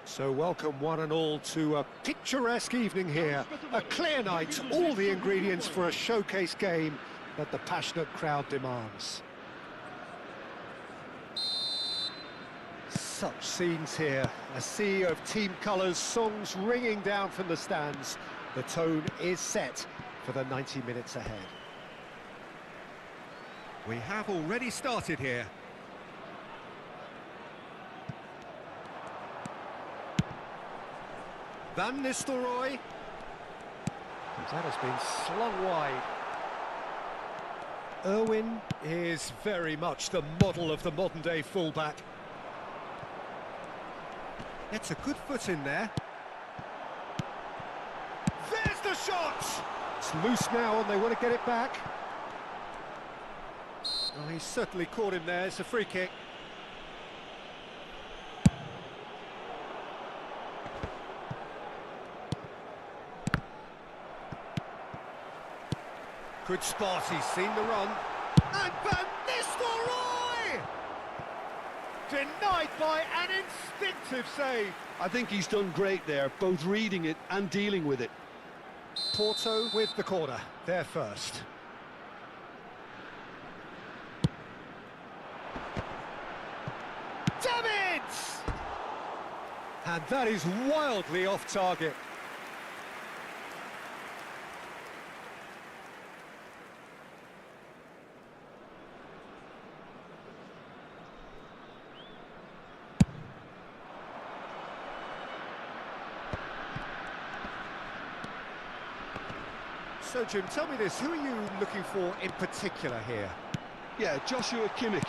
So welcome one and all to a picturesque evening here. A clear night, all the ingredients for a showcase game that the passionate crowd demands. Such scenes here, a sea of team colours, songs ringing down from the stands. The tone is set for the 90 minutes ahead. We have already started here. Van Nistelrooy. That has been slung wide. Irwin is very much the model of the modern-day fullback. Gets a good foot in there. There's the shot! It's loose now and they want to get it back. Oh, he's certainly caught him there. It's a free kick. Good spot, he's seen the run. And Van Nistelrooy! Denied by an instinctive save. I think he's done great there, both reading it and dealing with it. Porto with the corner, there first. Davids! And that is wildly off target. So, Jim, tell me this, who are you looking for in particular here? Yeah, Joshua Kimmich.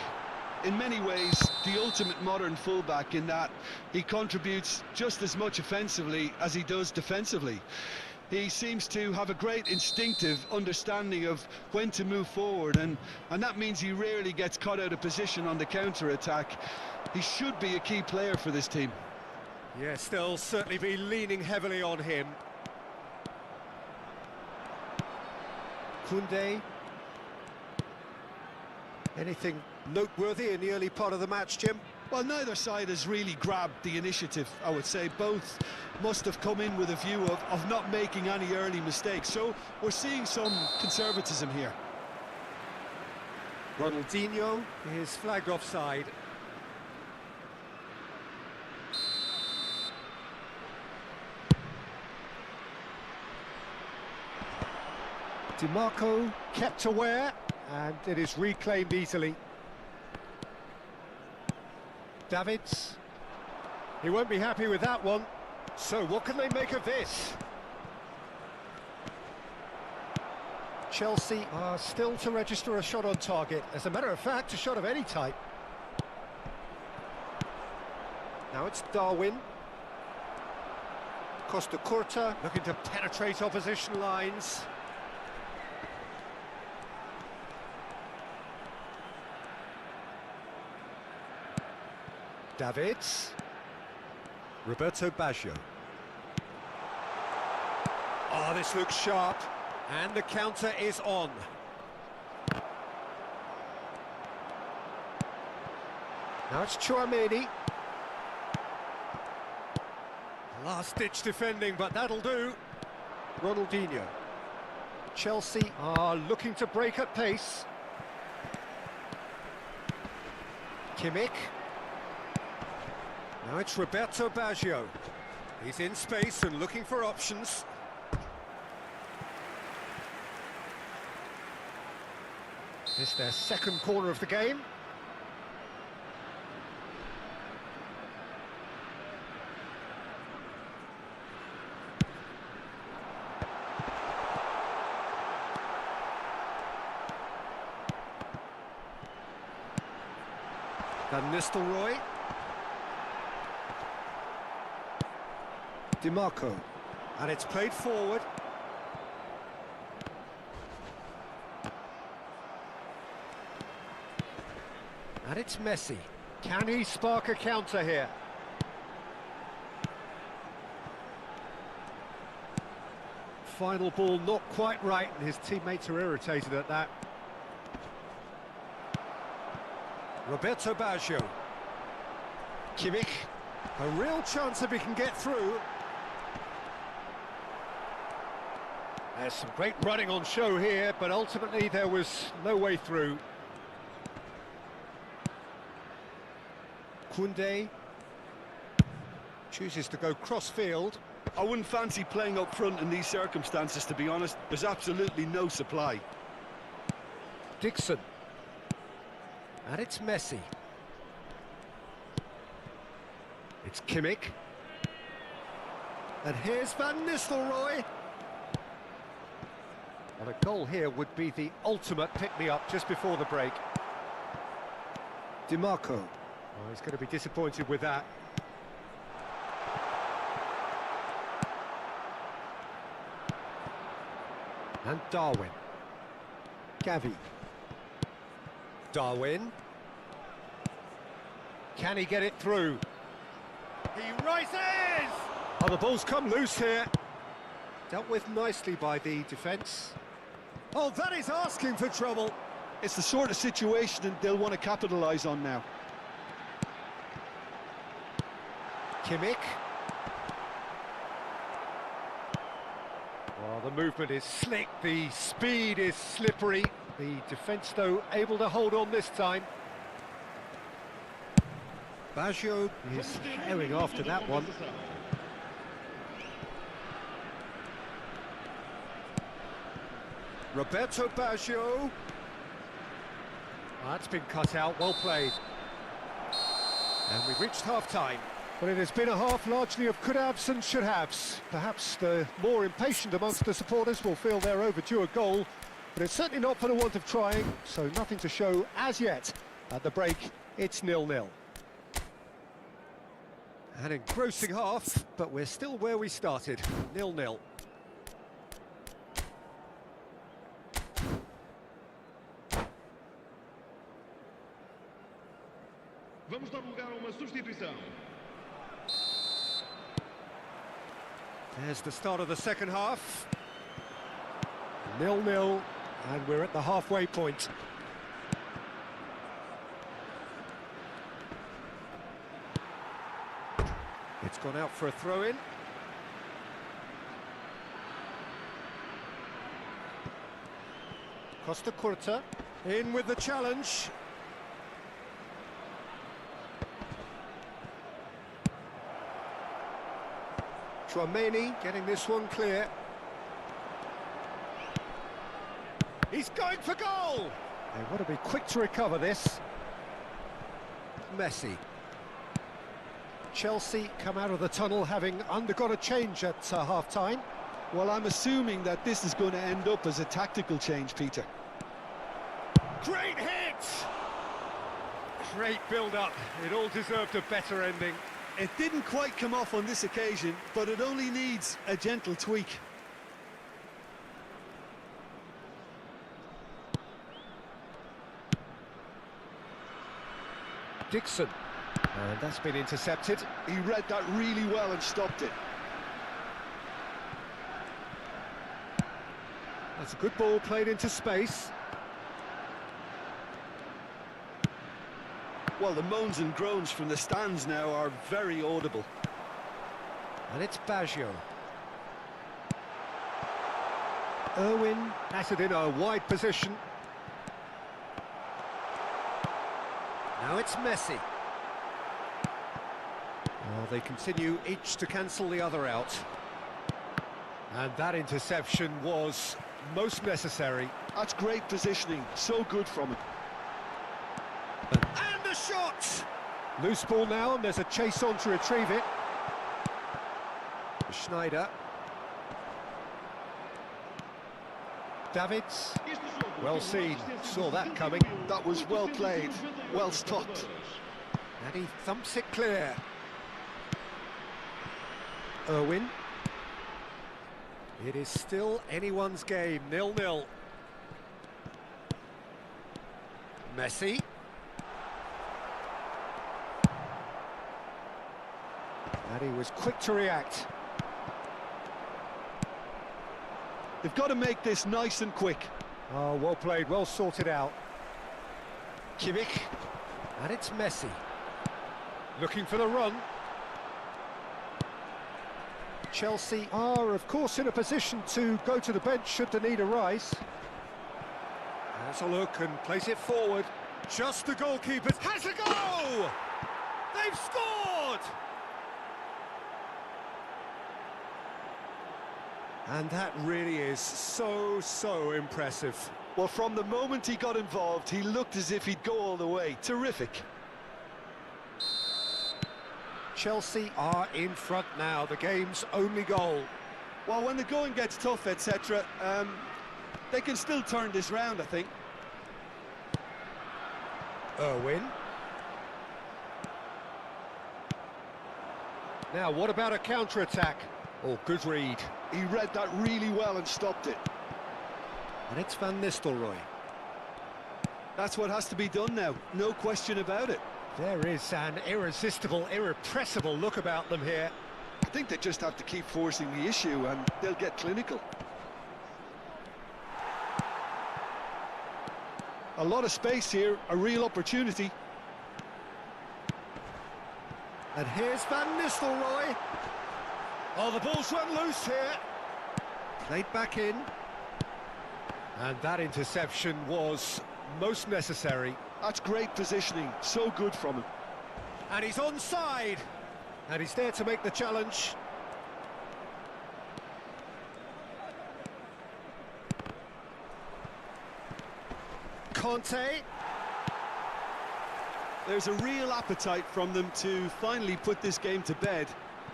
In many ways, the ultimate modern fullback in that he contributes just as much offensively as he does defensively. He seems to have a great instinctive understanding of when to move forward, and that means he rarely gets caught out of position on the counter-attack. He should be a key player for this team. Yes, they'll certainly be leaning heavily on him. Koundé. Anything noteworthy in the early part of the match, Jim? Well, neither side has really grabbed the initiative, I would say. Both must have come in with a view of not making any early mistakes. So we're seeing some conservatism here. Ronaldinho is flagged offside. DiMarco kept aware, and it is reclaimed easily. Davids. He won't be happy with that one. So what can they make of this? Chelsea are still to register a shot on target. As a matter of fact, a shot of any type. Now it's Darwin. Costa Curta looking to penetrate opposition lines. Davids. Roberto Baggio. Oh, this looks sharp. And the counter is on. Now it's Tchouaméni. Last-ditch defending, but that'll do. Ronaldinho. Chelsea are looking to break at pace. Kimmich. Now it's Roberto Baggio. He's in space and looking for options. This their second corner of the game. Van Nistelrooy. DiMarco, and it's played forward. And it's Messi. Can he spark a counter here? Final ball not quite right, and his teammates are irritated at that. Roberto Baggio. Kimmich. A real chance if he can get through. There's some great running on show here, but ultimately there was no way through. Koundé chooses to go cross-field. I wouldn't fancy playing up front in these circumstances, to be honest. There's absolutely no supply. Dixon. And it's Messi. It's Kimmich. And here's Van Nistelrooy. And a goal here would be the ultimate pick-me-up just before the break. DiMarco. Oh, he's going to be disappointed with that. And Darwin. Gavi. Darwin. Can he get it through? He rises! Oh, the ball's come loose here. Dealt with nicely by the defence. Oh, that is asking for trouble. It's the sort of situation that they'll want to capitalise on now. Kimmich. Well, the movement is slick, the speed is slippery. The defence, though, able to hold on this time. Baggio is herring after that one. Roberto Baggio. That's been cut out, well played. And we've reached half-time. Well, it has been a half largely of could-haves and should-haves. Perhaps the more impatient amongst the supporters will feel they're overdue a goal, but it's certainly not for the want of trying, so nothing to show as yet. At the break, it's 0-0. An engrossing half, but we're still where we started, 0-0. Vamos dar lugar a uma substituição. There's the start of the second half. 0-0, and we're at the halfway point. It's gone out for a throw-in. Costa Curta in with the challenge. Chouameni getting this one clear. He's going for goal! They want to be quick to recover this. Messi. Chelsea come out of the tunnel having undergone a change at half-time. Well, I'm assuming that this is going to end up as a tactical change, Peter. Great hit! Great build-up. It all deserved a better ending. It didn't quite come off on this occasion, but it only needs a gentle tweak. Dixon. And that's been intercepted. He read that really well and stopped it. That's a good ball played into space. Well, the moans and groans from the stands now are very audible. And it's Baggio. Irwin batted in a wide position. Now it's Messi. Well, they continue each to cancel the other out. And that interception was most necessary. That's great positioning, so good from him. And a shot! Loose ball now, and there's a chase on to retrieve it. Schneider. Davids. Well seen, saw that coming. That was well played, well stopped. And he thumps it clear. Irwin. It is still anyone's game, 0-0. Messi. And he was quick to react. They've got to make this nice and quick. Oh, well played, well sorted out. Kimmich. And it's Messi. Looking for the run. Chelsea are, of course, in a position to go to the bench should the need arise. Has a look and plays it forward. Just the goalkeeper has a go! They've scored! And that really is so impressive. Well, from the moment he got involved, he looked as if he'd go all the way. Terrific. Chelsea are in front now, the game's only goal. Well, when the going gets tough, etc., they can still turn this round, I think. Irwin. Now, what about a counter-attack? Oh, good read. He read that really well and stopped it. And it's Van Nistelrooy. That's what has to be done now, no question about it. There is an irresistible, irrepressible look about them here. I think they just have to keep forcing the issue and they'll get clinical. A lot of space here, a real opportunity. And here's Van Nistelrooy. Oh, the ball's run loose here. Played back in. And that interception was most necessary. That's great positioning, so good from him. And he's onside. And he's there to make the challenge. Conte. There's a real appetite from them to finally put this game to bed,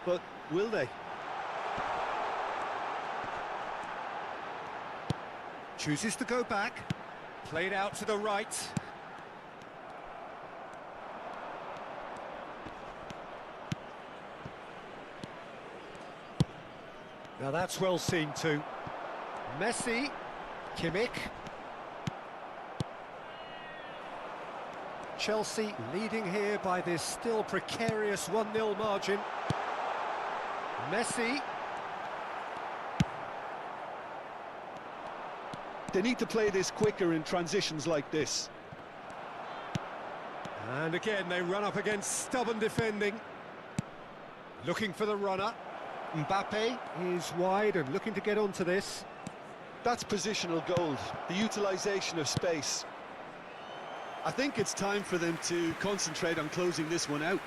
but will they? Chooses to go back. Played out to the right. Now that's well seen too. Messi. Kimmich. Chelsea leading here by this still precarious 1-0 margin. Messi. They need to play this quicker in transitions like this. And again, they run up against stubborn defending. Looking for the runner. Mbappe is wide and looking to get onto this. That's positional gold, the utilisation of space. I think it's time for them to concentrate on closing this one out.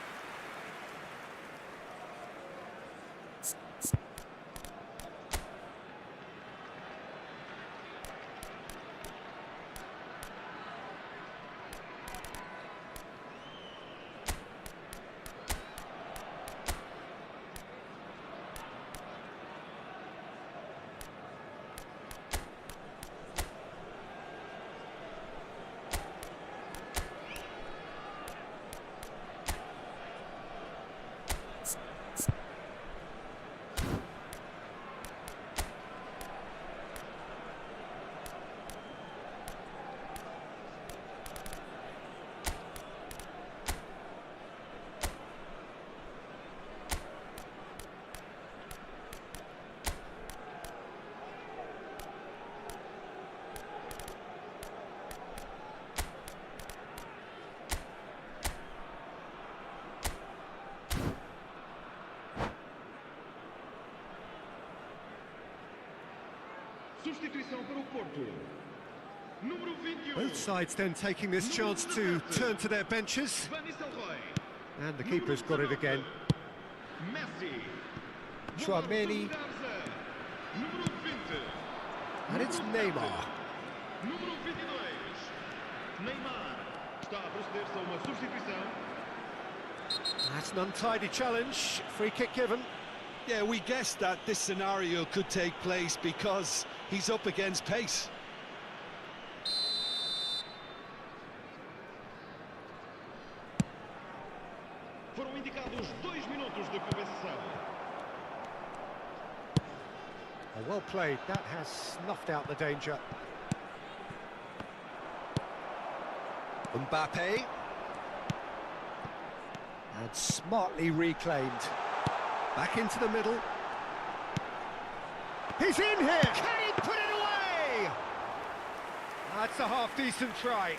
Substituição para o Porto. Número 21. Both sides then taking this chance to turn to their benches. Van Nistelrooy. And the keeper's got it again. Messi. Chouameni. Número 20. And it's Neymar. Número 22. Neymar. Está a proceder-se a uma substituição. That's an untidy challenge. Free kick given. Yeah, we guessed that this scenario could take place because he's up against pace. Foram indicados 2 minutos de compensação. Oh, well played. That has snuffed out the danger. Mbappe. And smartly reclaimed. Back into the middle. He's in here! Can he put it away? That's a half-decent try.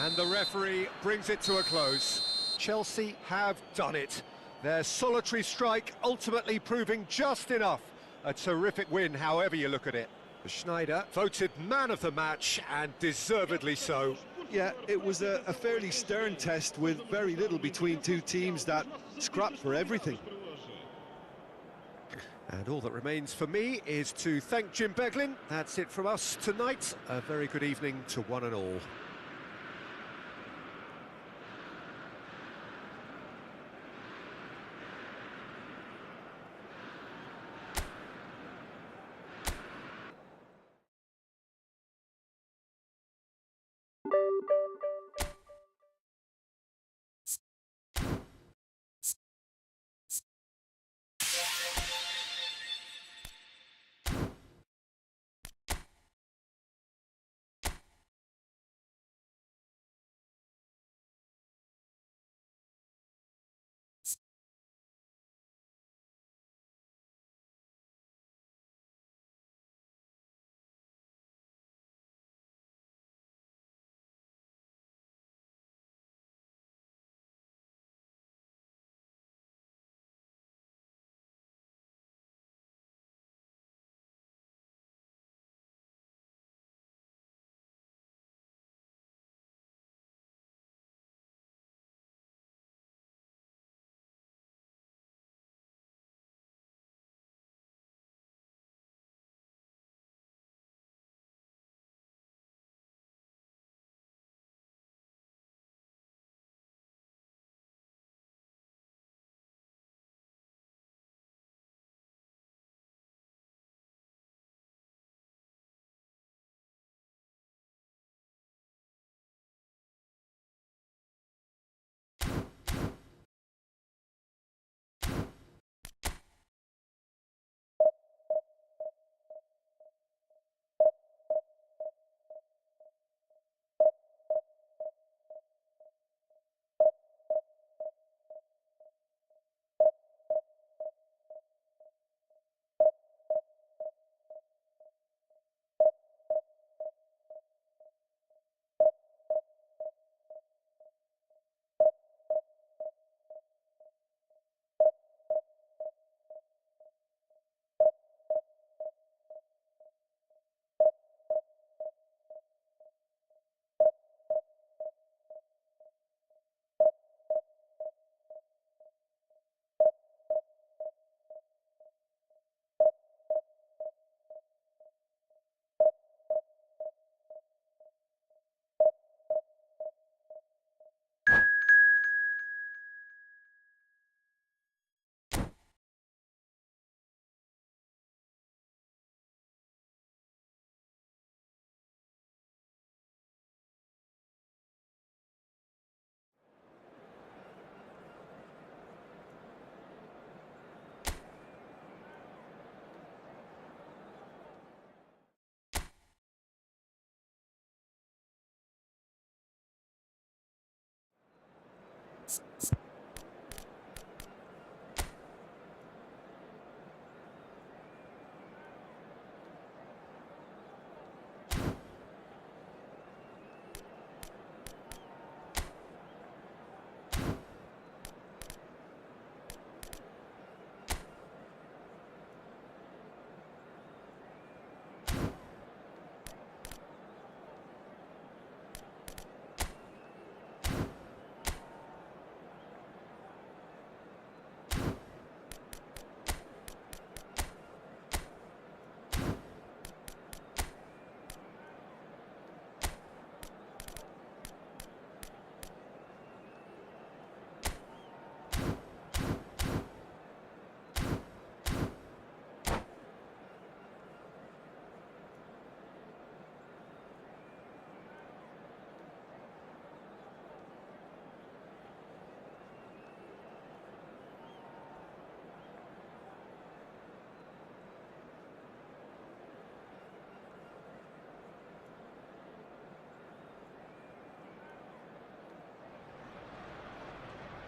And the referee brings it to a close. Chelsea have done it. Their solitary strike ultimately proving just enough. A terrific win, however you look at it. Schneider voted man of the match, and deservedly so. Yeah, it was a fairly stern test with very little between two teams that scrapped for everything. And all that remains for me is to thank Jim Beglin. That's it from us tonight. A very good evening to one and all.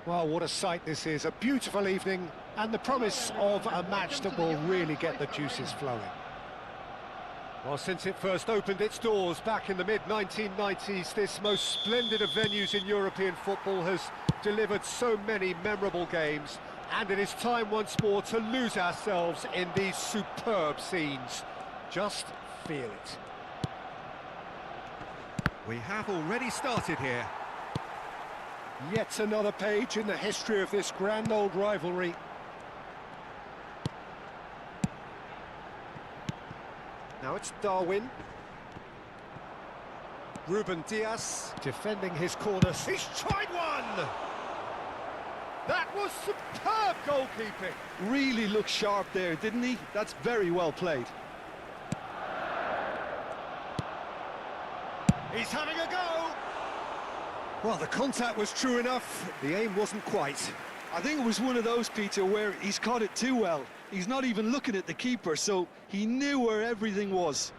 Well, what a sight this is. A beautiful evening and the promise of a match that will really get the juices flowing. Well, since it first opened its doors back in the mid-1990s, this most splendid of venues in European football has delivered so many memorable games, and it is time once more to lose ourselves in these superb scenes. Just feel it. We have already started here. Yet another page in the history of this grand old rivalry. Now it's Darwin. Ruben Diaz defending his corner. He's tried one! That was superb goalkeeping. Really looked sharp there, didn't he? That's very well played. He's having a go! Well, the contact was true enough, the aim wasn't quite. I think it was one of those, Peter, where he's caught it too well. He's not even looking at the keeper, so he knew where everything was.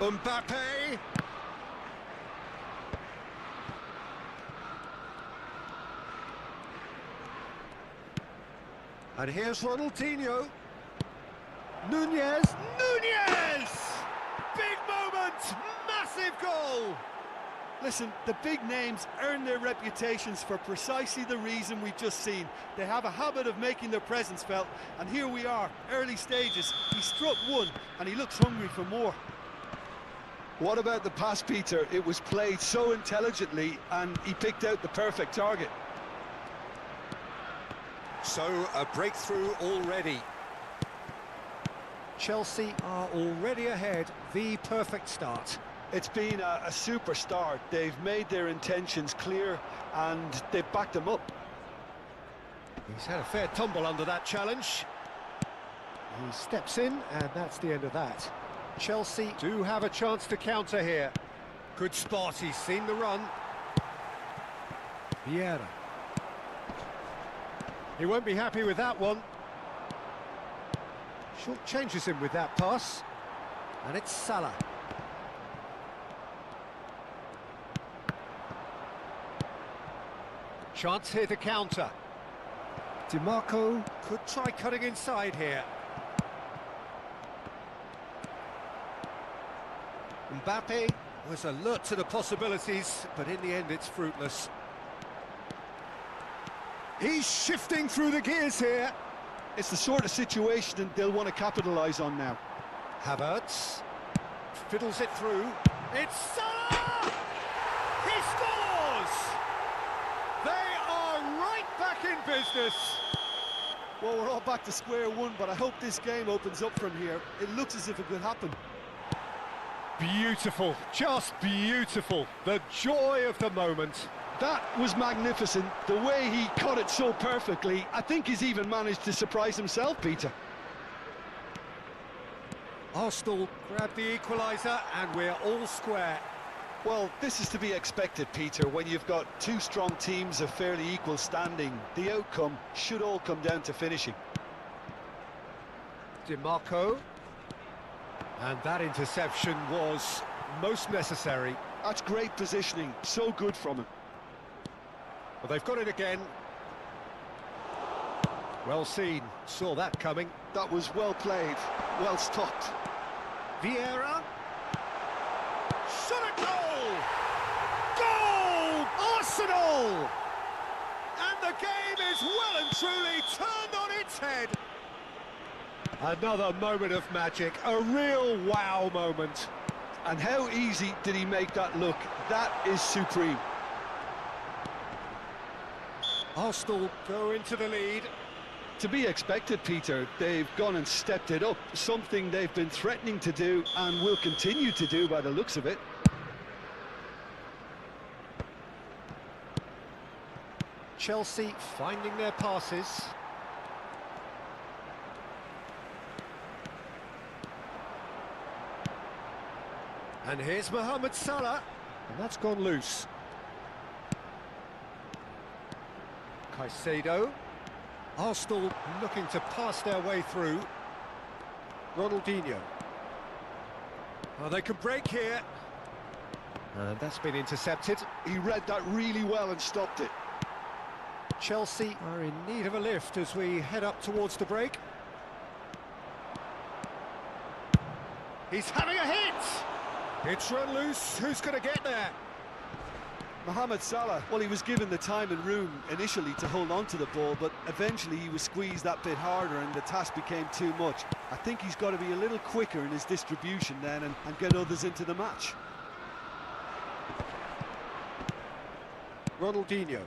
Mbappe! And here's Ronaldinho. Nunez! Nunez! Big moment! Massive goal! Listen, the big names earn their reputations for precisely the reason we've just seen. They have a habit of making their presence felt, and here we are, early stages. He struck one, and he looks hungry for more. What about the pass, Peter? It was played so intelligently, and he picked out the perfect target. So, a breakthrough already. Chelsea are already ahead, the perfect start. It's been a super start. They've made their intentions clear, and they've backed them up. He's had a fair tumble under that challenge. He steps in, and that's the end of that. Chelsea do have a chance to counter here. Good spot, he's seen the run. Vieira. He won't be happy with that one. Short changes him with that pass. And it's Salah. Chance here to counter. DiMarco could try cutting inside here. Mbappe was alert to the possibilities, but in the end it's fruitless. He's shifting through the gears here. It's the sort of situation that they'll want to capitalise on now. Havertz fiddles it through. It's Salah! He scores! They are right back in business. Well, we're all back to square one, but I hope this game opens up from here. It looks as if it could happen. Beautiful, just beautiful. The joy of the moment. That was magnificent. The way he cut it so perfectly, I think he's even managed to surprise himself, Peter. Arsenal grab the equaliser and we're all square. Well, this is to be expected, Peter. When you've got two strong teams of fairly equal standing, the outcome should all come down to finishing. DiMarco. And that interception was most necessary. That's great positioning, so good from him. Well, they've got it again. Well seen, saw that coming. That was well played, well stopped. Vieira. Shot at goal! Goal! Arsenal! And the game is well and truly turned on its head. Another moment of magic, a real wow moment. And how easy did he make that look? That is supreme. Arsenal go into the lead. To be expected, Peter. They've gone and stepped it up, something they've been threatening to do and will continue to do by the looks of it. Chelsea finding their passes. And here's Mohamed Salah, and that's gone loose. Caicedo. Arsenal looking to pass their way through. Ronaldinho. Oh, they can break here. And that's been intercepted. He read that really well and stopped it. Chelsea are in need of a lift as we head up towards the break. He's having a hit! It's run loose. Who's going to get there? Mohamed Salah, well, he was given the time and room initially to hold on to the ball, but eventually he was squeezed that bit harder and the task became too much. I think he's got to be a little quicker in his distribution then and get others into the match. Ronaldinho.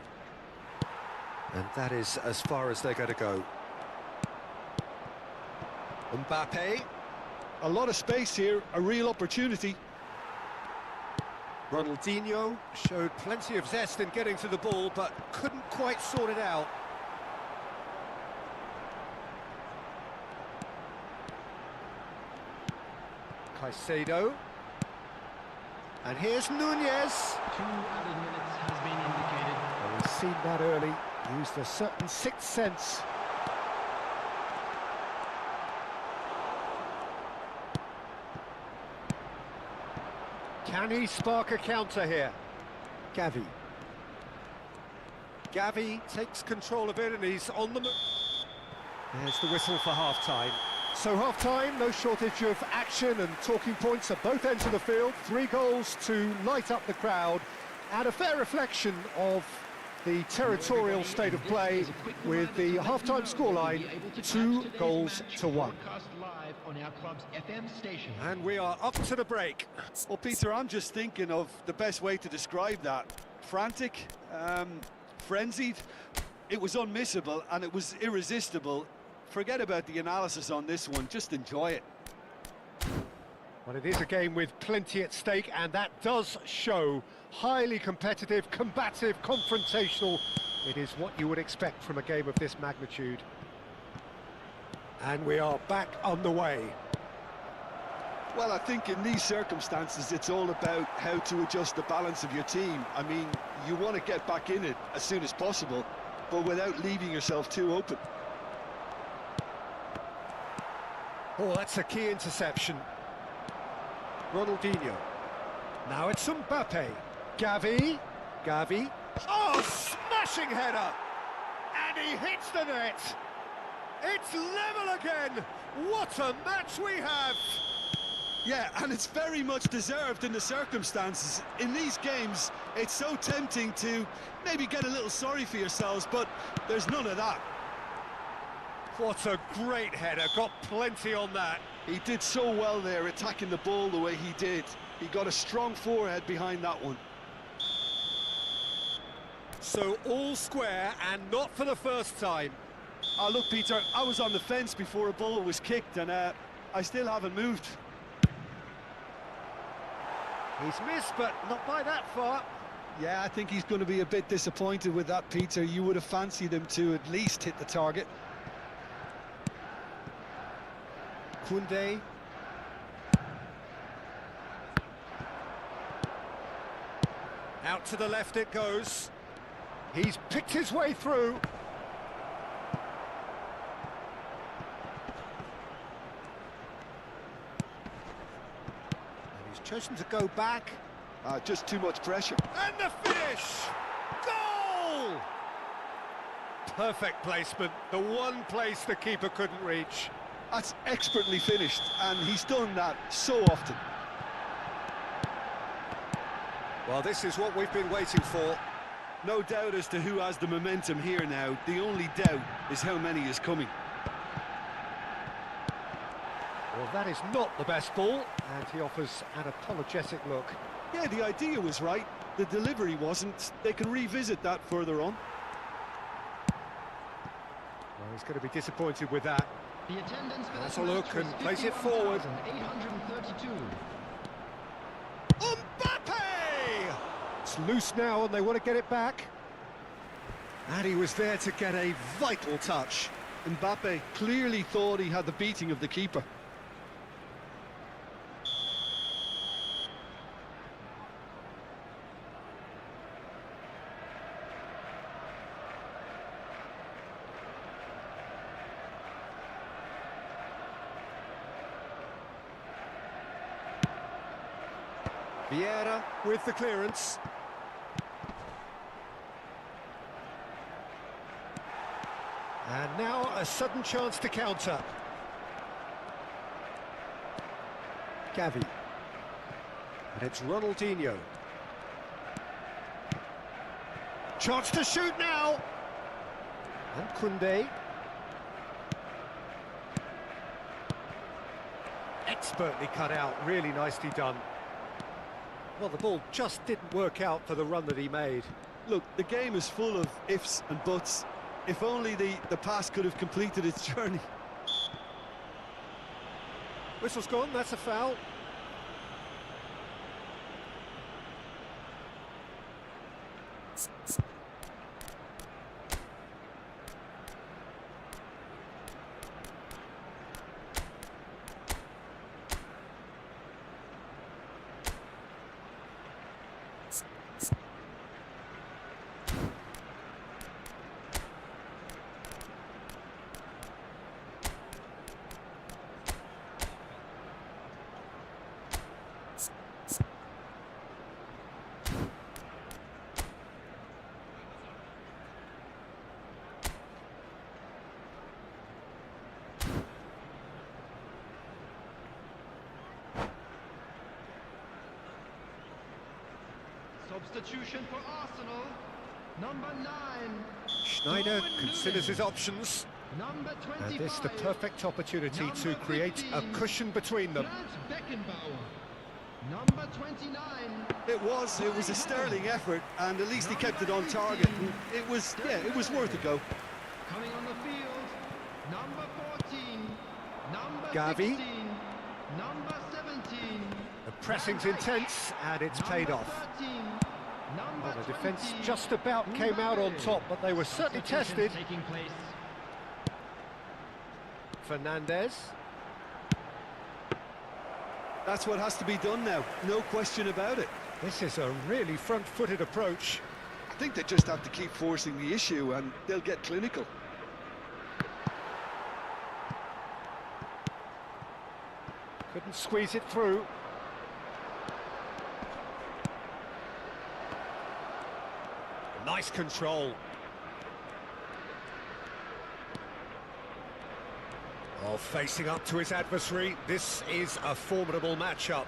And that is as far as they're going to go. Mbappe. A lot of space here, a real opportunity. Ronaldinho showed plenty of zest in getting to the ball, but couldn't quite sort it out. Caicedo. And here's Nunez. 2 added minutes has been indicated. Well, we've seen that early. Used a certain sixth sense. Can he spark a counter here? Gavi. Gavi takes control of it and he's on the move. There's the whistle for half-time. So half-time, no shortage of action and talking points at both ends of the field. 3 goals to light up the crowd and a fair reflection of the territorial state of play with the half-time scoreline 2-1. On our club's FM station. And we are up to the break. Well, Peter, I'm just thinking of the best way to describe that. Frantic, frenzied. It was unmissable and it was irresistible. Forget about the analysis on this one, just enjoy it. Well, it is a game with plenty at stake, and that does show. Highly competitive, combative, confrontational. It is what you would expect from a game of this magnitude. And we are back on the way. Well, I think in these circumstances, it's all about how to adjust the balance of your team. I mean, you want to get back in it as soon as possible, but without leaving yourself too open. Oh, that's a key interception. Ronaldinho. Now it's Mbappe. Gavi. Gavi. Oh, smashing header! And he hits the net! It's level again! What a match we have! Yeah, and it's very much deserved in the circumstances. In these games, it's so tempting to maybe get a little sorry for yourselves, but there's none of that. What a great header, got plenty on that. He did so well there, attacking the ball the way he did. He got a strong forehead behind that one. So all square, and not for the first time. Oh, look, Peter, I was on the fence before a ball was kicked, and I still haven't moved. He's missed, but not by that far. Yeah, I think he's going to be a bit disappointed with that, Peter. You would have fancied him to at least hit the target. Koundé. Out to the left it goes. He's picked his way through. And he's chosen to go back. Just too much pressure. And the finish! Goal! Perfect placement, the one place the keeper couldn't reach. That's expertly finished, and he's done that so often. Well, this is what we've been waiting for. No doubt as to who has the momentum here now. The only doubt is how many is coming. Well, that is not the best ball, and he offers an apologetic look. Yeah, the idea was right. The delivery wasn't. They can revisit that further on. Well, he's going to be disappointed with that. The attendance for That's a this look match was and place it forward. 51,832. Mbappe! It's loose now and they want to get it back. And he was there to get a vital touch. Mbappe clearly thought he had the beating of the keeper. Vieira with the clearance. And now a sudden chance to counter. Gavi. And it's Ronaldinho. Chance to shoot now. And Koundé. Expertly cut out, really nicely done. Well, the ball just didn't work out for the run that he made. Look, the game is full of ifs and buts. If only the pass could have completed its journey. Whistle's gone, that's a foul. Substitution for Arsenal. Number 9. Schneider considers his options. Number 25. And this is the perfect opportunity Number to create a 15. cushion between them. Franz Beckenbauer. Number 29. It was a sterling effort, and at least he kept it on target. It was worth a go. Coming on the field. Number 14. Number Gavi. 16. Number 17. The pressing's intense, and it's paid Number off. 13. Number Well, the defence 20. just about came out on top, but they were certainly tested. Taking place. Fernandez. That's what has to be done now, no question about it. This is a really front-footed approach. I think they just have to keep forcing the issue and they'll get clinical. Couldn't squeeze it through. Nice control. Oh, facing up to his adversary, this is a formidable matchup.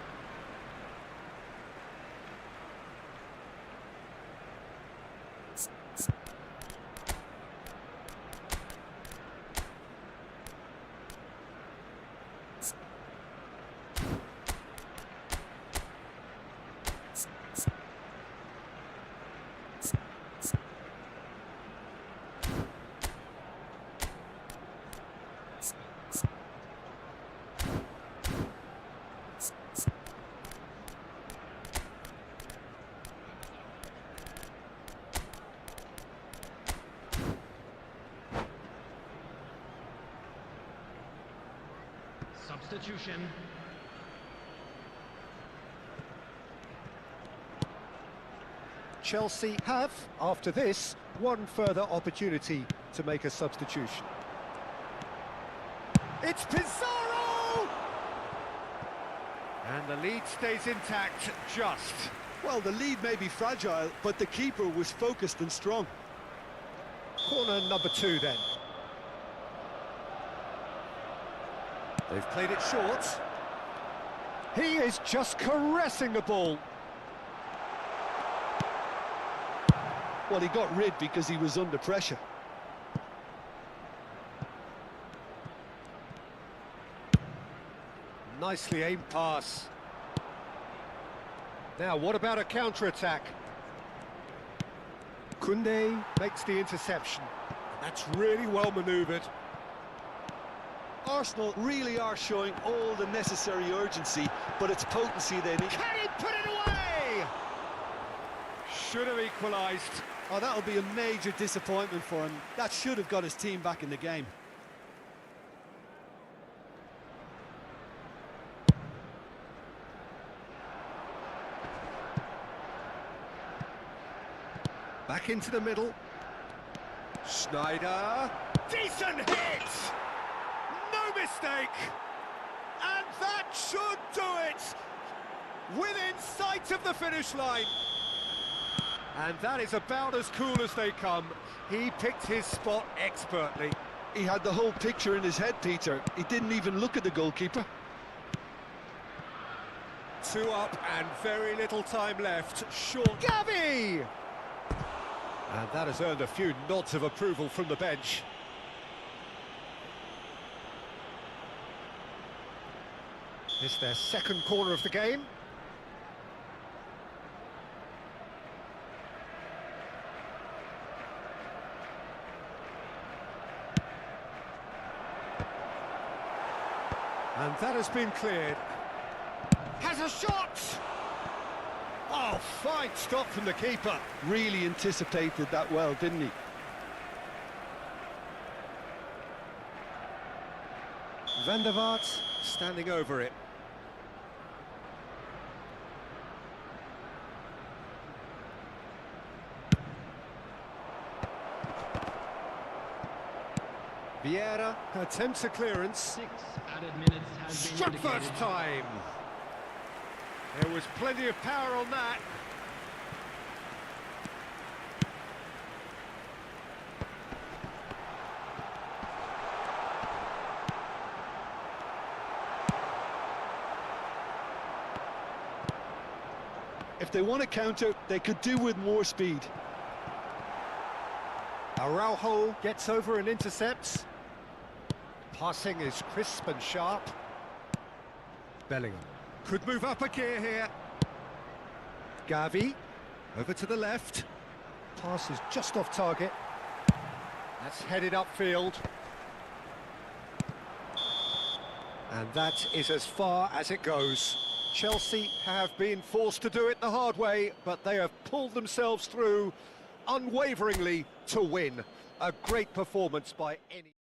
Substitution. Chelsea have, after this, one further opportunity to make a substitution. It's Pizarro! And the lead stays intact, just. Well, the lead may be fragile, but the keeper was focused and strong. Corner number 2 then. They've played it short. He is just caressing the ball. Well, he got rid because he was under pressure. Nicely aimed pass. Now, what about a counter-attack? Koundé makes the interception. That's really well manoeuvred. Arsenal really are showing all the necessary urgency, but it's potency they need. Can he put it away? Should have equalised. Oh, that'll be a major disappointment for him. That should have got his team back in the game. Back into the middle. Schneider. Decent hit! No mistake! And that should do it! within sight of the finish line. And that is about as cool as they come. He picked his spot expertly. He had the whole picture in his head, Peter. He didn't even look at the goalkeeper. 2 up and very little time left. Short. Gavi! And that has earned a few nods of approval from the bench. It's their second corner of the game. And that has been cleared. Has a shot! Oh, fine stop from the keeper. Really anticipated that well, didn't he? Van der Vaart standing over it. Vieira attempts a clearance. 6 added minutes has been Struck indicated. first time. There was plenty of power on that. If they want to counter, they could do with more speed. Araujo gets over and intercepts. Passing is crisp and sharp. Bellingham could move up a gear here. Gavi over to the left. Pass is just off target. That's headed upfield. And that is as far as it goes. Chelsea have been forced to do it the hard way, but they have pulled themselves through unwaveringly to win. A great performance by any...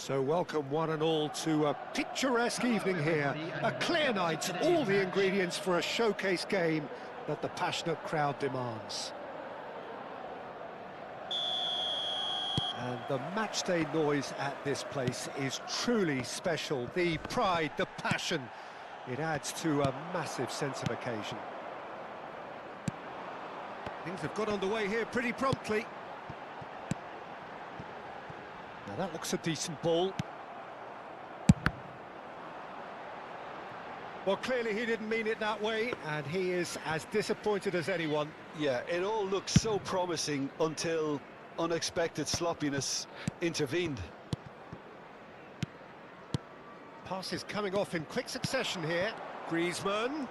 So welcome one and all to a picturesque evening here. A clear night, all the ingredients for a showcase game that the passionate crowd demands. And the matchday noise at this place is truly special. The pride, the passion, it adds to a massive sense of occasion. Things have got underway here pretty promptly. Now that looks a decent ball. Well, clearly he didn't mean it that way, and he is as disappointed as anyone. Yeah, it all looks so promising until unexpected sloppiness intervened. Passes coming off in quick succession here. Griezmann.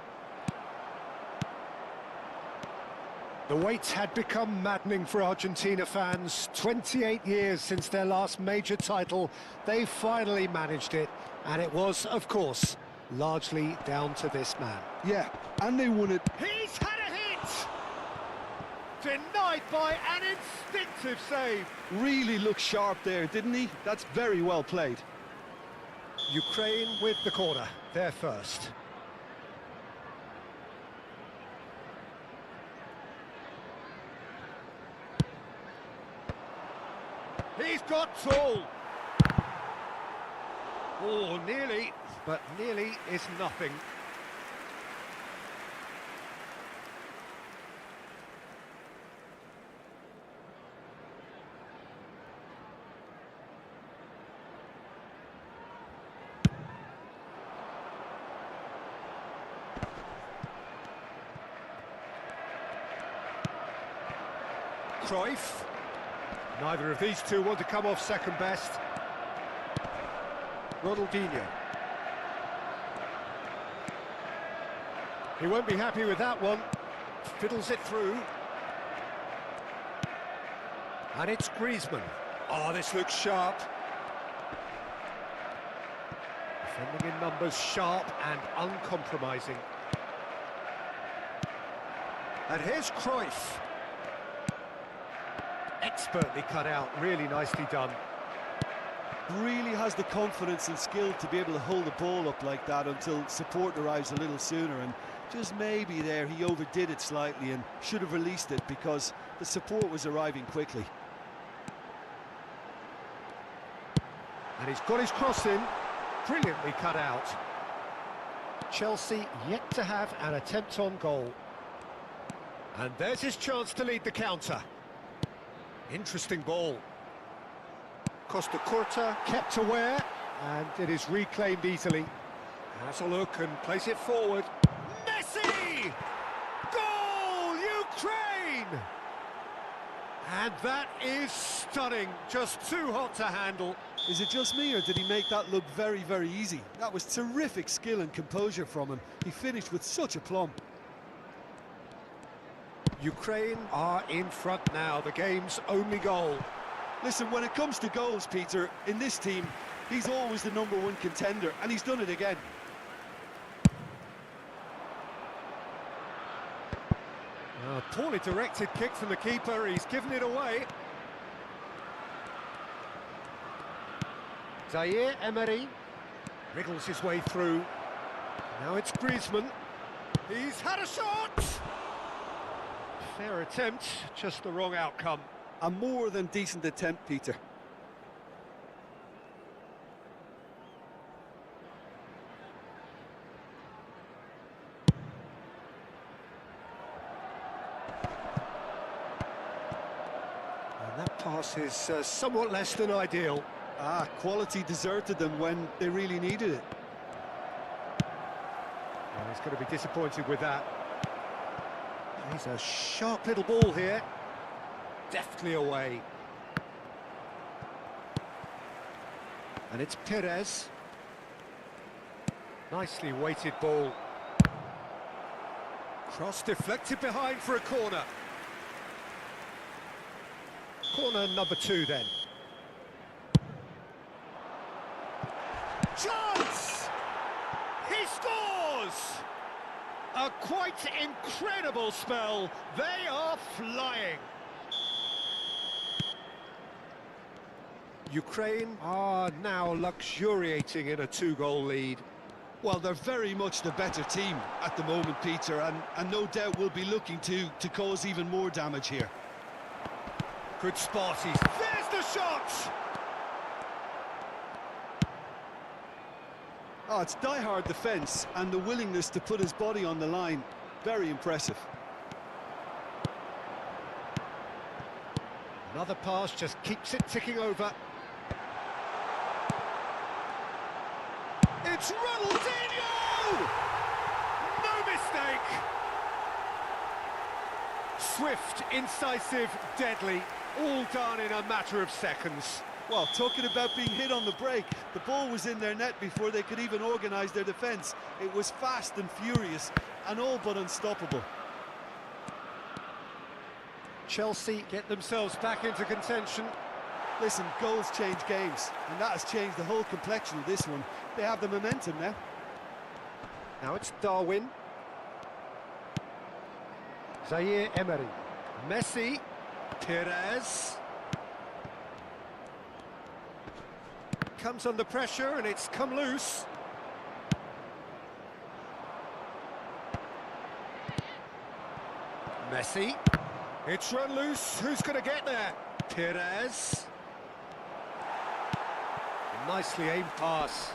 The wait had become maddening for Argentina fans. 28 years since their last major title. They finally managed it, and it was, of course, largely down to this man. Yeah, and they won it. He's had a hit! Denied by an instinctive save. Really looked sharp there, didn't he? That's very well played. Ukraine with the corner, they're first. He's got tall. Oh, nearly, but nearly is nothing. Cruyff. Neither of these two want to come off second best. Ronaldinho. He won't be happy with that one. Fiddles it through. And it's Griezmann. Oh, this looks sharp. Defending in numbers, sharp and uncompromising. And here's Cruyff. Expertly cut out, really nicely done. Really has the confidence and skill to be able to hold the ball up like that until support arrives a little sooner, and just maybe there he overdid it slightly and should have released it because the support was arriving quickly. And he's got his cross in, brilliantly cut out. Chelsea yet to have an attempt on goal. And there's his chance to lead the counter. Interesting ball. Costa Curta kept aware, and it is reclaimed easily. Has a look and plays it forward. Messi! Goal, Ukraine! And that is stunning, just too hot to handle. Is it just me, or did he make that look very, very easy? That was terrific skill and composure from him. He finished with such aplomb. Ukraine are in front now, the game's only goal. Listen, when it comes to goals, Peter, in this team, he's always the #1 contender, and he's done it again. A poorly directed kick from the keeper, he's given it away. Zaire Emery wriggles his way through. Now it's Griezmann. He's had a shot! Fair attempt, just the wrong outcome. A more than decent attempt, Peter. And that pass is somewhat less than ideal. Quality deserted them when they really needed it. Well, he's going to be disappointed with that. He's a sharp little ball here. Deftly away. And it's Perez. Nicely weighted ball. Cross deflected behind for a corner. Corner number 2 then. Chance! He scores! A quite incredible spell. They are flying. Ukraine are now luxuriating in a two-goal lead. Well, they're very much the better team at the moment, Peter, and no doubt will be looking to cause even more damage here. Good spot, there's the shot! Oh, it's die-hard defence and the willingness to put his body on the line. Very impressive. Another pass just keeps it ticking over. It's Ronaldinho! No mistake! Swift, incisive, deadly, all done in a matter of seconds. Well, talking about being hit on the break, the ball was in their net before they could even organise their defence. It was fast and furious and all but unstoppable. Chelsea get themselves back into contention. Listen, goals change games, and that has changed the whole complexion of this one. They have the momentum now. Now it's Darwin. Zaire Emery. Messi. Perez. Comes under pressure and it's come loose. Messi. It's run loose. Who's going to get there? Perez. Nicely aimed pass.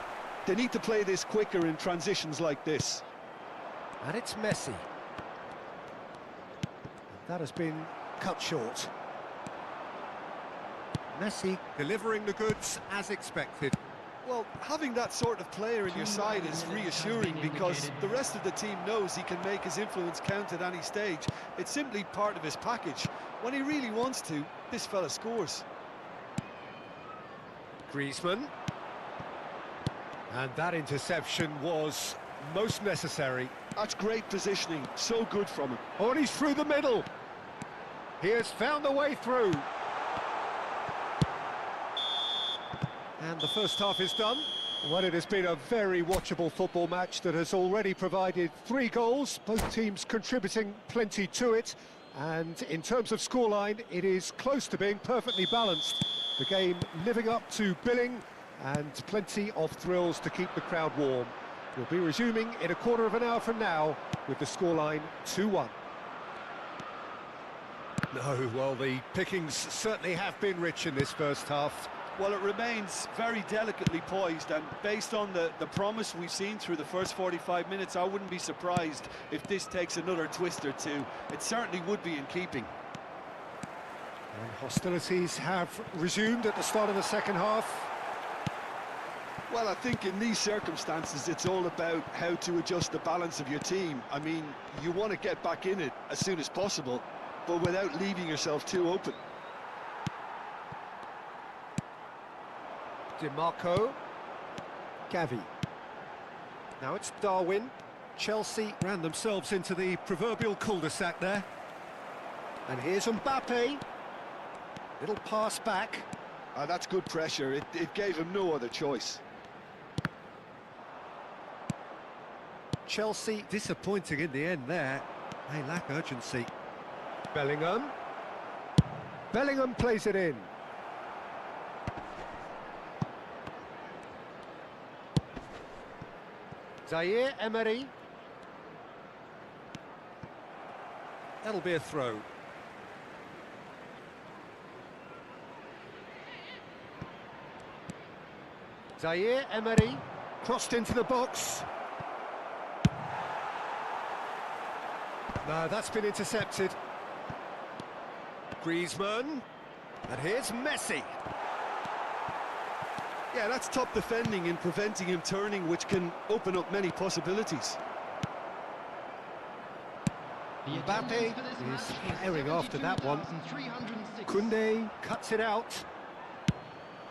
They need to play this quicker in transitions like this. And it's Messi. That has been cut short. Messi delivering the goods as expected. Well, having that sort of player in your side is reassuring because the rest of the team knows he can make his influence count at any stage. It's simply part of his package. When he really wants to, this fella scores. Griezmann. And that interception was most necessary. That's great positioning, so good from him. Oh, and he's through the middle. He has found the way through. And the first half is done. Well, it has been a very watchable football match that has already provided 3 goals, both teams contributing plenty to it. And in terms of scoreline, it is close to being perfectly balanced. The game living up to billing and plenty of thrills to keep the crowd warm. We'll be resuming in a quarter of an hour from now with the scoreline 2-1. No, well, the pickings certainly have been rich in this first half. Well, it remains very delicately poised, and based on the promise we've seen through the first 45 minutes, I wouldn't be surprised if this takes another twist or two. It certainly would be in keeping. And hostilities have resumed at the start of the second half. Well, I think in these circumstances, it's all about how to adjust the balance of your team. I mean, you want to get back in it as soon as possible, but without leaving yourself too open. DiMarco. Gavi. Now it's Darwin. Chelsea ran themselves into the proverbial cul-de-sac there. And here's Mbappe. Little pass back. That's good pressure. It gave him no other choice. Chelsea disappointing in the end there. They lack urgency. Bellingham. Bellingham plays it in. Zaire Emery. That'll be a throw. Zaire Emery. Crossed into the box. No, that's been intercepted. Griezmann. And here's Messi. Yeah, that's top defending and preventing him turning, which can open up many possibilities. Mbappe is firing after that one. Koundé cuts it out.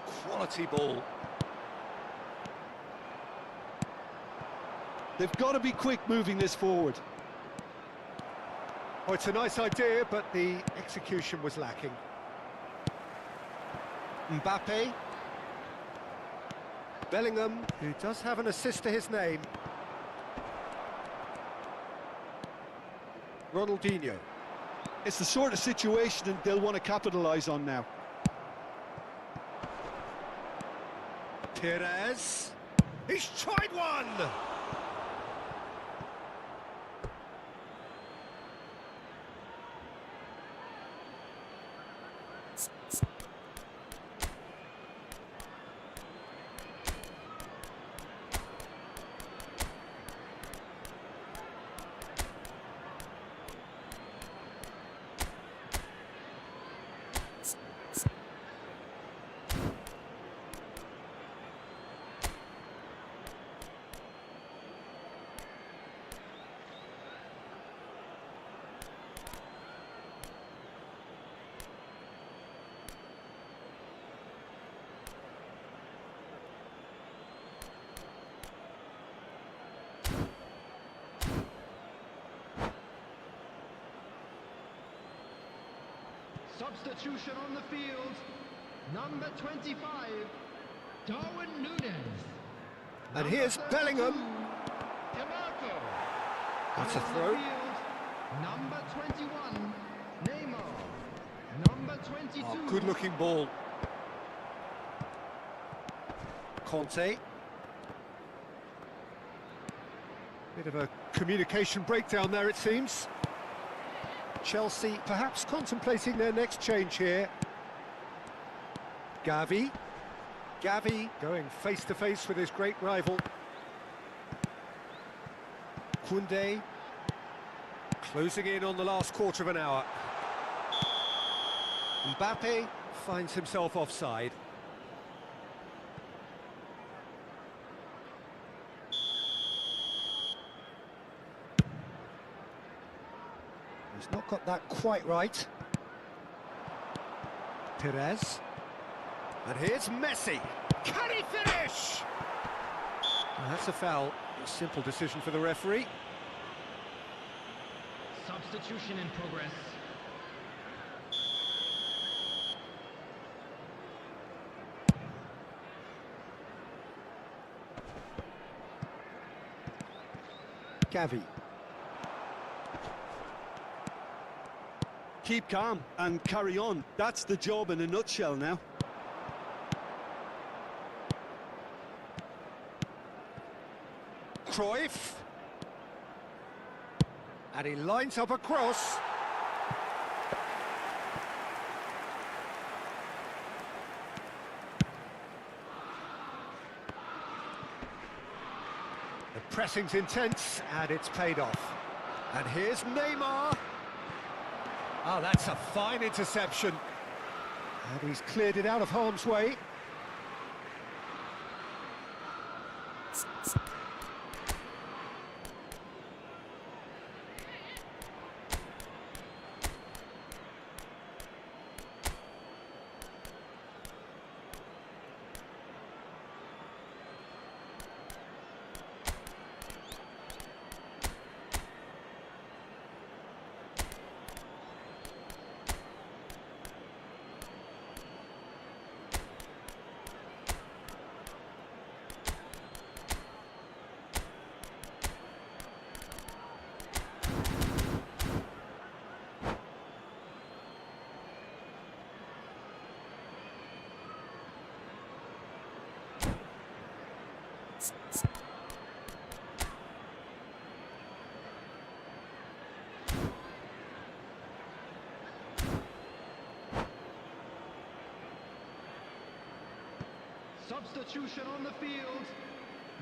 Quality ball. They've got to be quick moving this forward. Oh, it's a nice idea, but the execution was lacking. Mbappe. Bellingham, who does have an assist to his name. Ronaldinho. It's the sort of situation they'll want to capitalise on now. Perez. He's tried one! Substitution on the field. Number 25, Darwin Núñez. And here's Bellingham. DeMarco. That's a On the throw. field, number 21, Neymar. Number 22. Oh, good-looking ball. Conte. Bit of a communication breakdown there, it seems. Chelsea perhaps contemplating their next change here. Gavi. Gavi going face-to-face with his great rival. Koundé closing in on the last quarter of an hour. Mbappe finds himself offside. He's not got that quite right. Perez. And here's Messi. Can he finish? Well, that's a foul. A simple decision for the referee. Substitution in progress. Gavi. Keep calm and carry on. That's the job in a nutshell now. Cruyff. And he lines up a cross. The pressing's intense and it's paid off. And here's Neymar. Oh, that's a fine interception. And he's cleared it out of harm's way. Substitution on the field.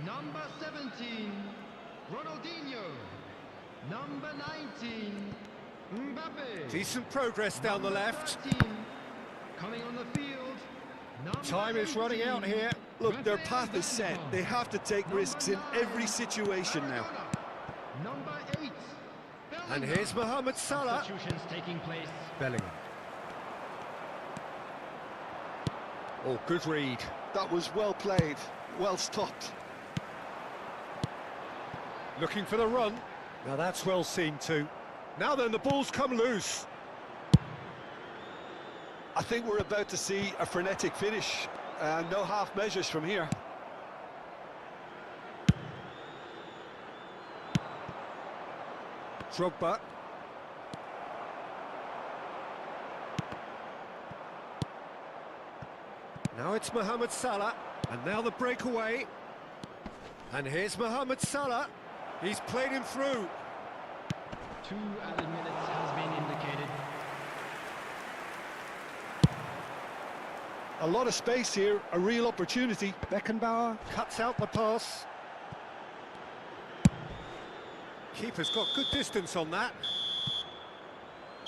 Number 17, Ronaldinho. Number 19, Mbappe. Decent progress down the left. 13, coming on the field. Number Time is running out 18, here. Look, their path is set. They have to take risks in every situation now. Number 8, And here's Mohamed Salah. substitutions taking place. Bellingham. Oh, good read. That was well played, well stopped. Looking for the run. Now that's well seen too. Now then, the ball's come loose. I think we're about to see a frenetic finish. No half measures from here. Drogba. Now it's Mohamed Salah, and now the breakaway. And here's Mohamed Salah. He's played him through. 2 added minutes has been indicated. A lot of space here, a real opportunity. Beckenbauer cuts out the pass. Keeper's got good distance on that.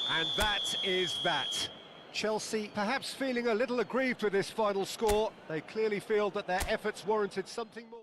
And that is that. Chelsea perhaps feeling a little aggrieved with this final score. They clearly feel that their efforts warranted something more.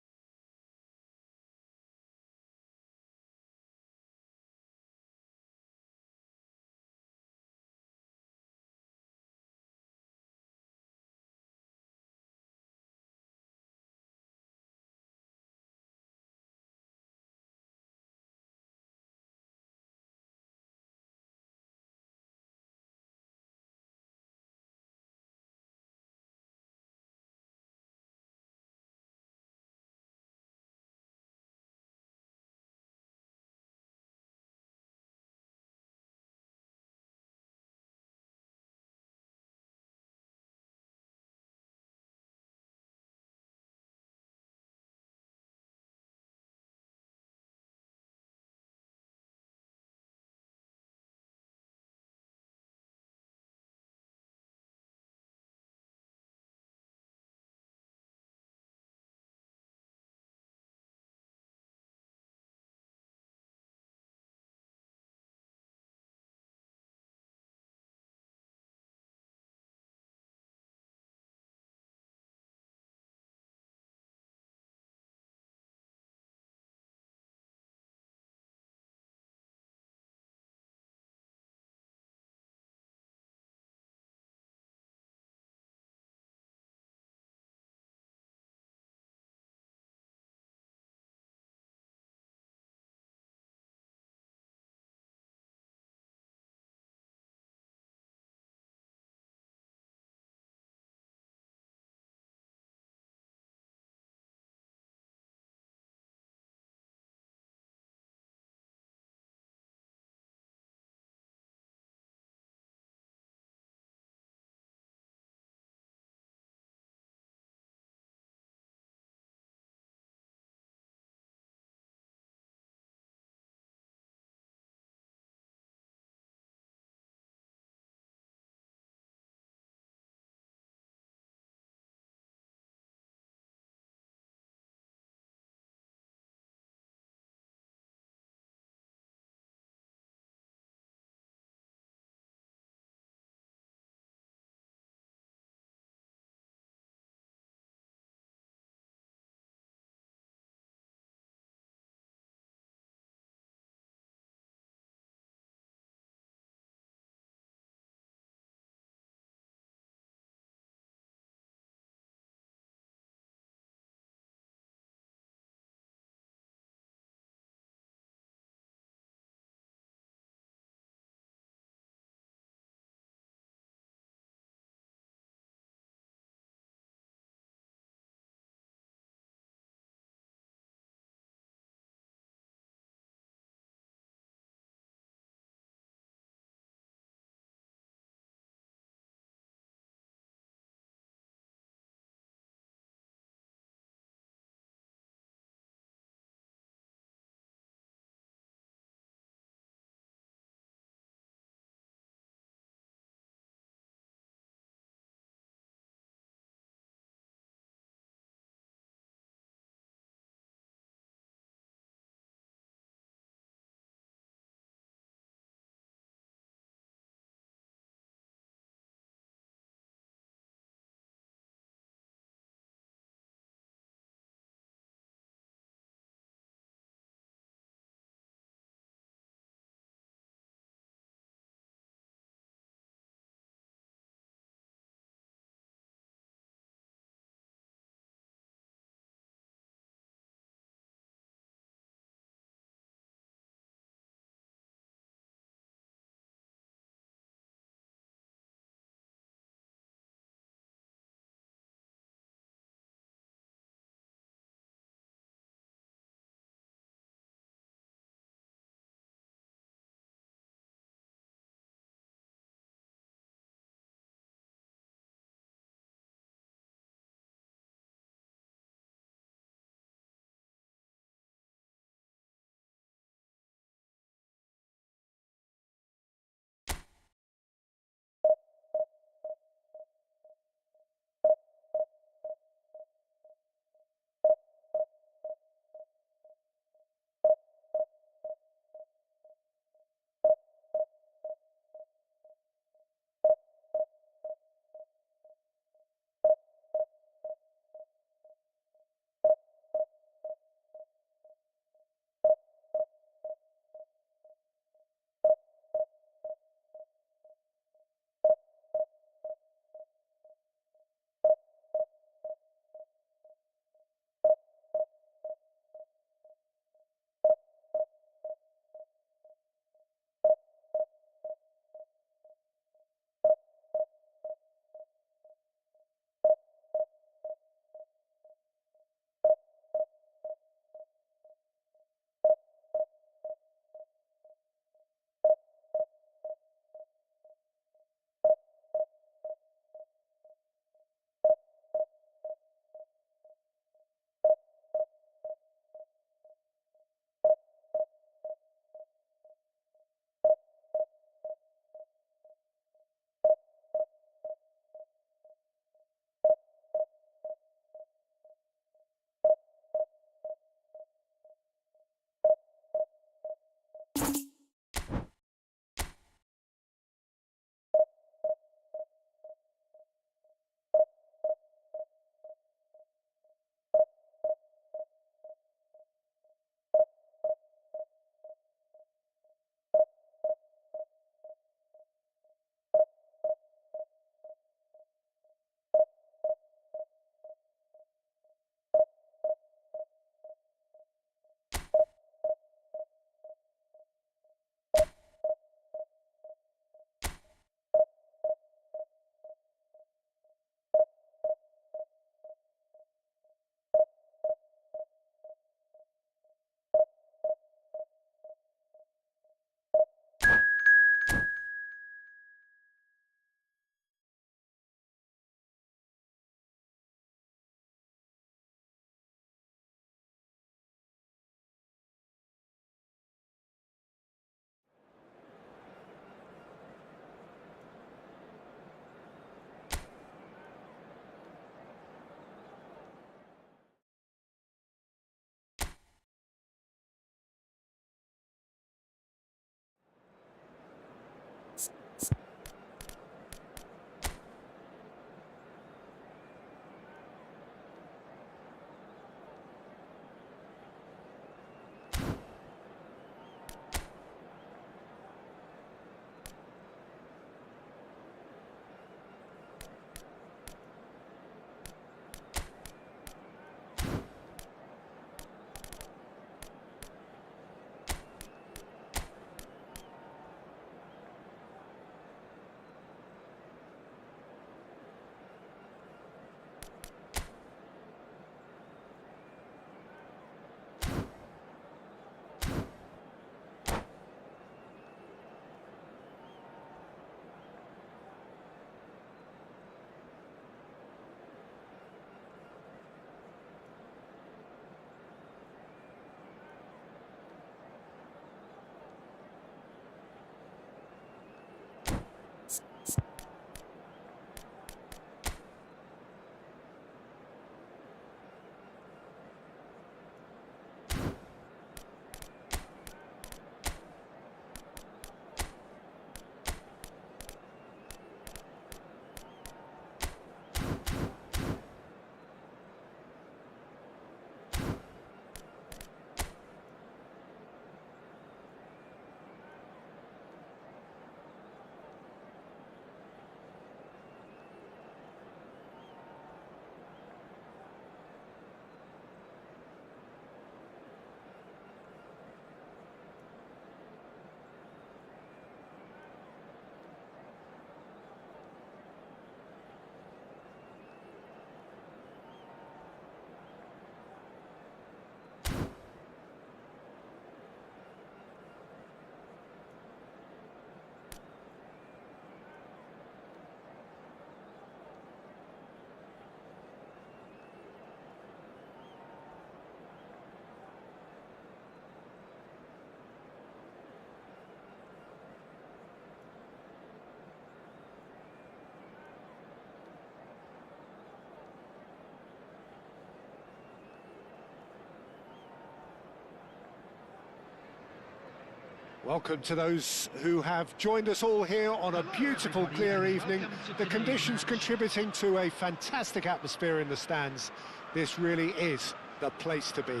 Welcome to those who have joined us all here on a beautiful, clear evening. The conditions contributing to a fantastic atmosphere in the stands. This really is the place to be.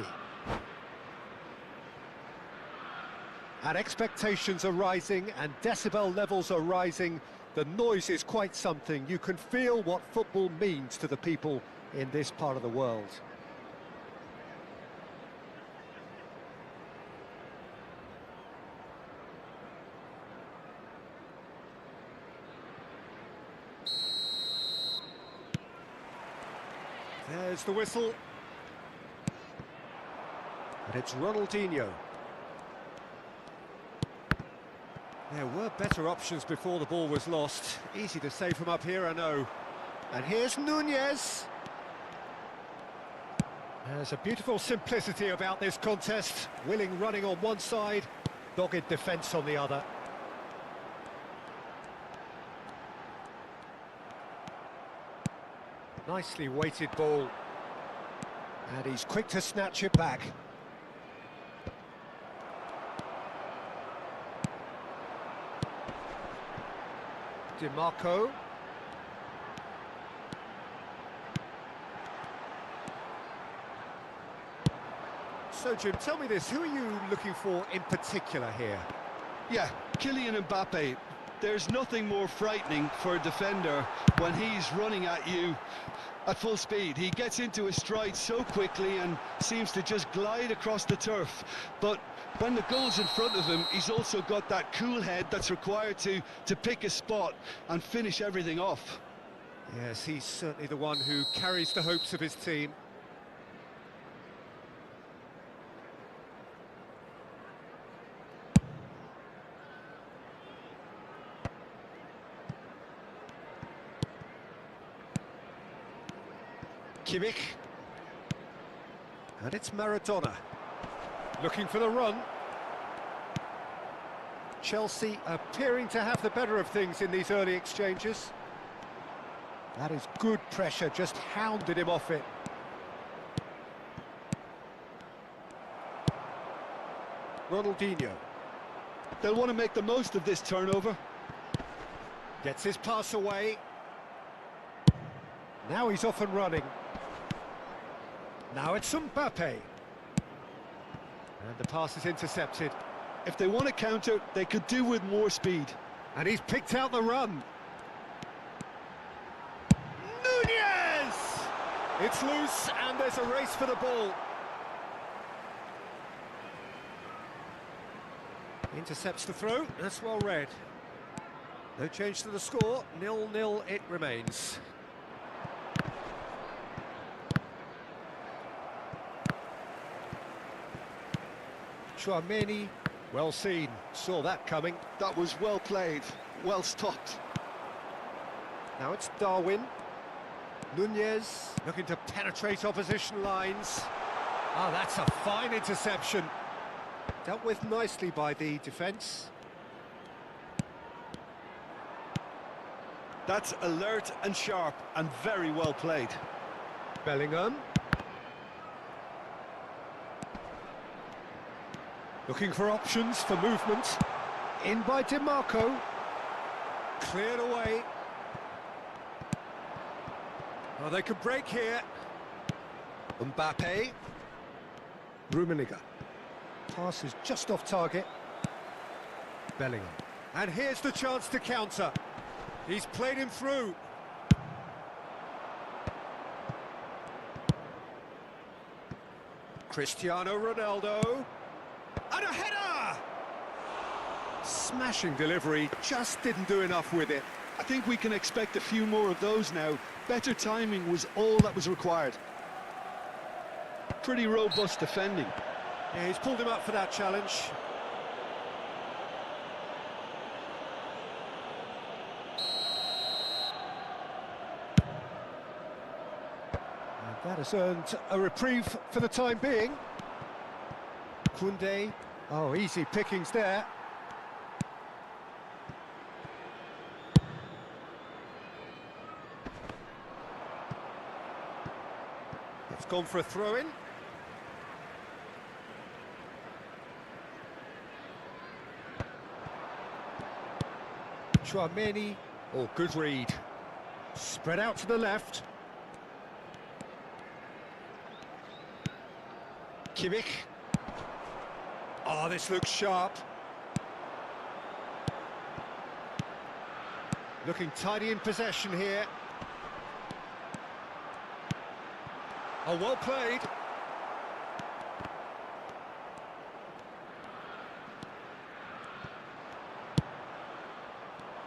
And expectations are rising and decibel levels are rising. The noise is quite something. You can feel what football means to the people in this part of the world. There's the whistle. And it's Ronaldinho. There were better options before the ball was lost. Easy to say from up here, I know. And here's Nunez. There's a beautiful simplicity about this contest. Willing running on one side, dogged defence on the other. Nicely weighted ball. And he's quick to snatch it back. DiMarco. So, Jim, tell me this, who are you looking for in particular here? Yeah, Kylian Mbappe. There's nothing more frightening for a defender when he's running at you at full speed. He gets into his stride so quickly and seems to just glide across the turf. But when the goal's in front of him, he's also got that cool head that's required to pick a spot and finish everything off. Yes, he's certainly the one who carries the hopes of his team. Kimmich. And it's Maradona. Looking for the run. Chelsea appearing to have the better of things in these early exchanges. That is good pressure, just hounded him off it. Ronaldinho. They'll want to make the most of this turnover. Gets his pass away. Now he's off and running. Now it's Mbappe. And the pass is intercepted. If they want to counter, they could do with more speed. And he's picked out the run. Nunez! It's loose and there's a race for the ball. Intercepts the throw, that's well read. No change to the score, 0-0 it remains. Chouameni, well seen, saw that coming. That was well played, well stopped. Now it's Darwin. Nunez looking to penetrate opposition lines. Oh, that's a fine interception. Dealt with nicely by the defence. That's alert and sharp and very well played. Bellingham. Looking for options for movement. In by DiMarco. Cleared away. Oh, they could break here. Mbappe. Rummenigge. Pass is just off target. Bellingham. And here's the chance to counter. He's played him through. Cristiano Ronaldo. And a header! Smashing delivery, just didn't do enough with it. I think we can expect a few more of those now. Better timing was all that was required. Pretty robust defending. Yeah, he's pulled him up for that challenge. And that has earned a reprieve for the time being. Koundé. Oh, easy pickings there. It's gone for a throw-in. Chouameni. Oh, good read. Spread out to the left. Kimmich. Oh, this looks sharp. Looking tidy in possession here. Oh, well played.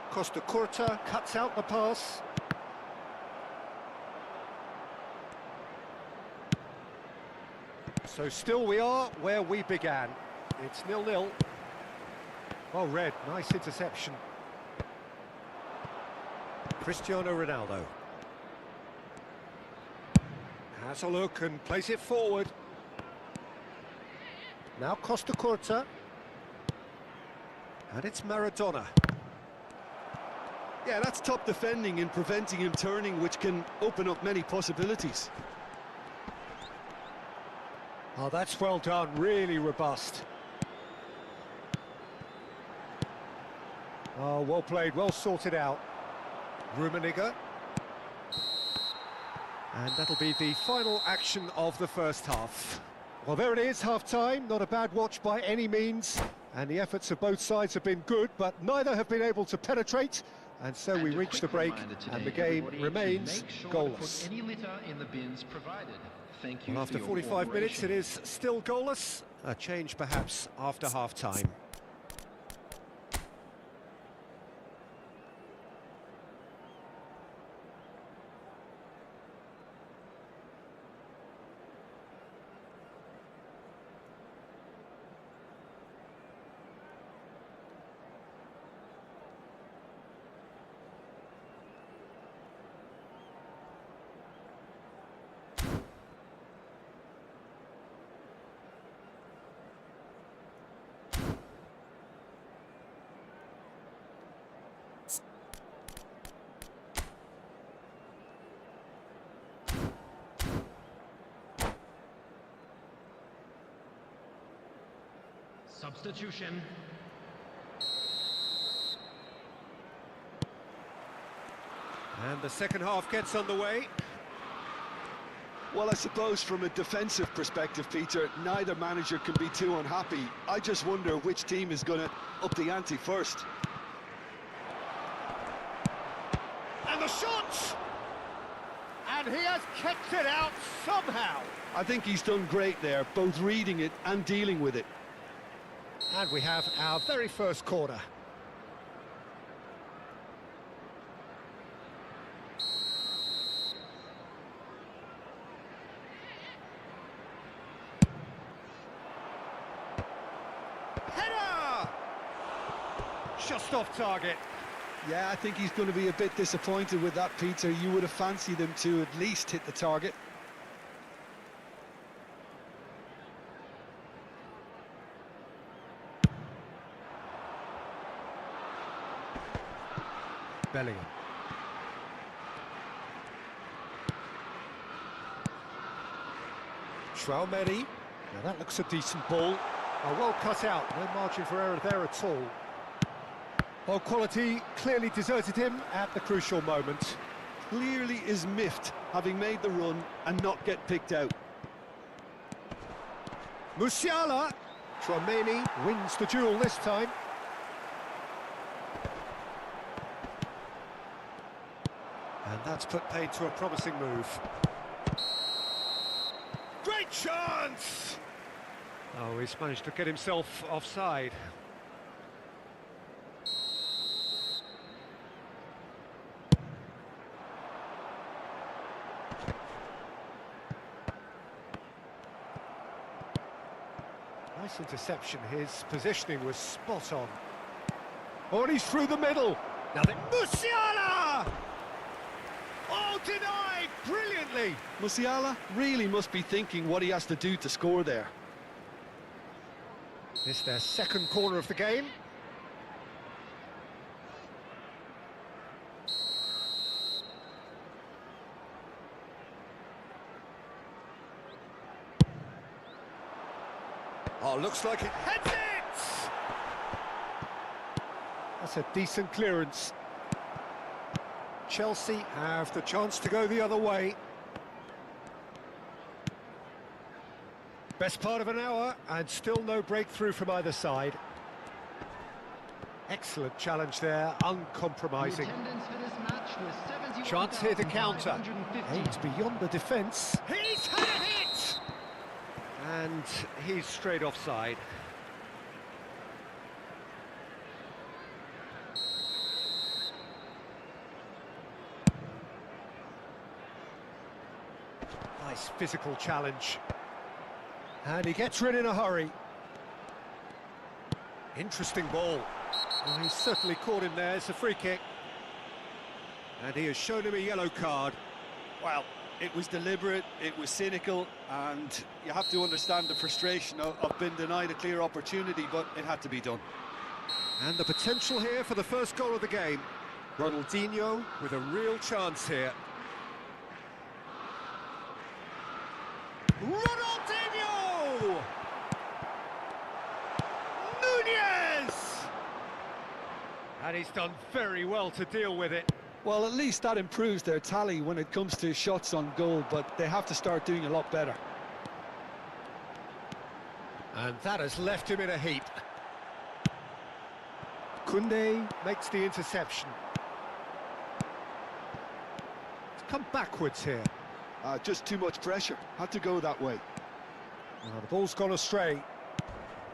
Costa Curta cuts out the pass. So still we are where we began. It's 0-0. Well read, nice interception. Cristiano Ronaldo. Has a look and plays it forward. Now Costa Curta. And it's Maradona. Yeah, that's top defending and preventing him turning, which can open up many possibilities. Oh, that's well done, really robust. Oh, well played, well sorted out. Rummenigge. And that'll be the final action of the first half. Well, there it is, half-time. Not a bad watch by any means. And the efforts of both sides have been good, but neither have been able to penetrate. And so we reach the break, and the game remains goalless. Well, after 45 minutes, it is still goalless. A change, perhaps, after half-time. Substitution. And the second half gets underway. Well, I suppose from a defensive perspective, Peter, neither manager can be too unhappy. I just wonder which team is going to up the ante first. And the shot! And he has kept it out somehow. I think he's done great there, both reading it and dealing with it. And we have our very first corner. Header! Just off target. Yeah, I think he's going to be a bit disappointed with that, Peter. You would have fancied him to at least hit the target. Bellingham. Chouameni. Now that looks a decent ball. Oh, well cut out. No margin for error there at all. Well, quality clearly deserted him at the crucial moment. Clearly is miffed, having made the run and not get picked out. Musiala. Chouameni wins the duel this time. And that's put paid to a promising move. Great chance! Oh, he's managed to get himself offside. Nice interception, his positioning was spot on. Oh, and he's through the middle. Now then, Musiala! Oh, denied brilliantly. Musiala really must be thinking what he has to do to score there. It's their second corner of the game. Oh, looks like it heads it! A That's a decent clearance. Chelsea have the chance to go the other way. Best part of an hour, and still no breakthrough from either side. Excellent challenge there, uncompromising. The attendance for this match was Chance here to counter. 71,550. Aims beyond the defence. He's had a hit! And he's straight offside. Nice physical challenge. And he gets rid in a hurry. Interesting ball. Well, he's certainly caught him there. It's a free kick. And he has shown him a yellow card. Well, it was deliberate, it was cynical, and you have to understand the frustration of being denied a clear opportunity, but it had to be done. And the potential here for the first goal of the game. Ronaldinho with a real chance here. Ronaldinho! Nunez! And he's done very well to deal with it. Well, at least that improves their tally when it comes to shots on goal, but they have to start doing a lot better. And that has left him in a heap. Koundé makes the interception. It's come backwards here. Just too much pressure, had to go that way. Now the ball's gone astray.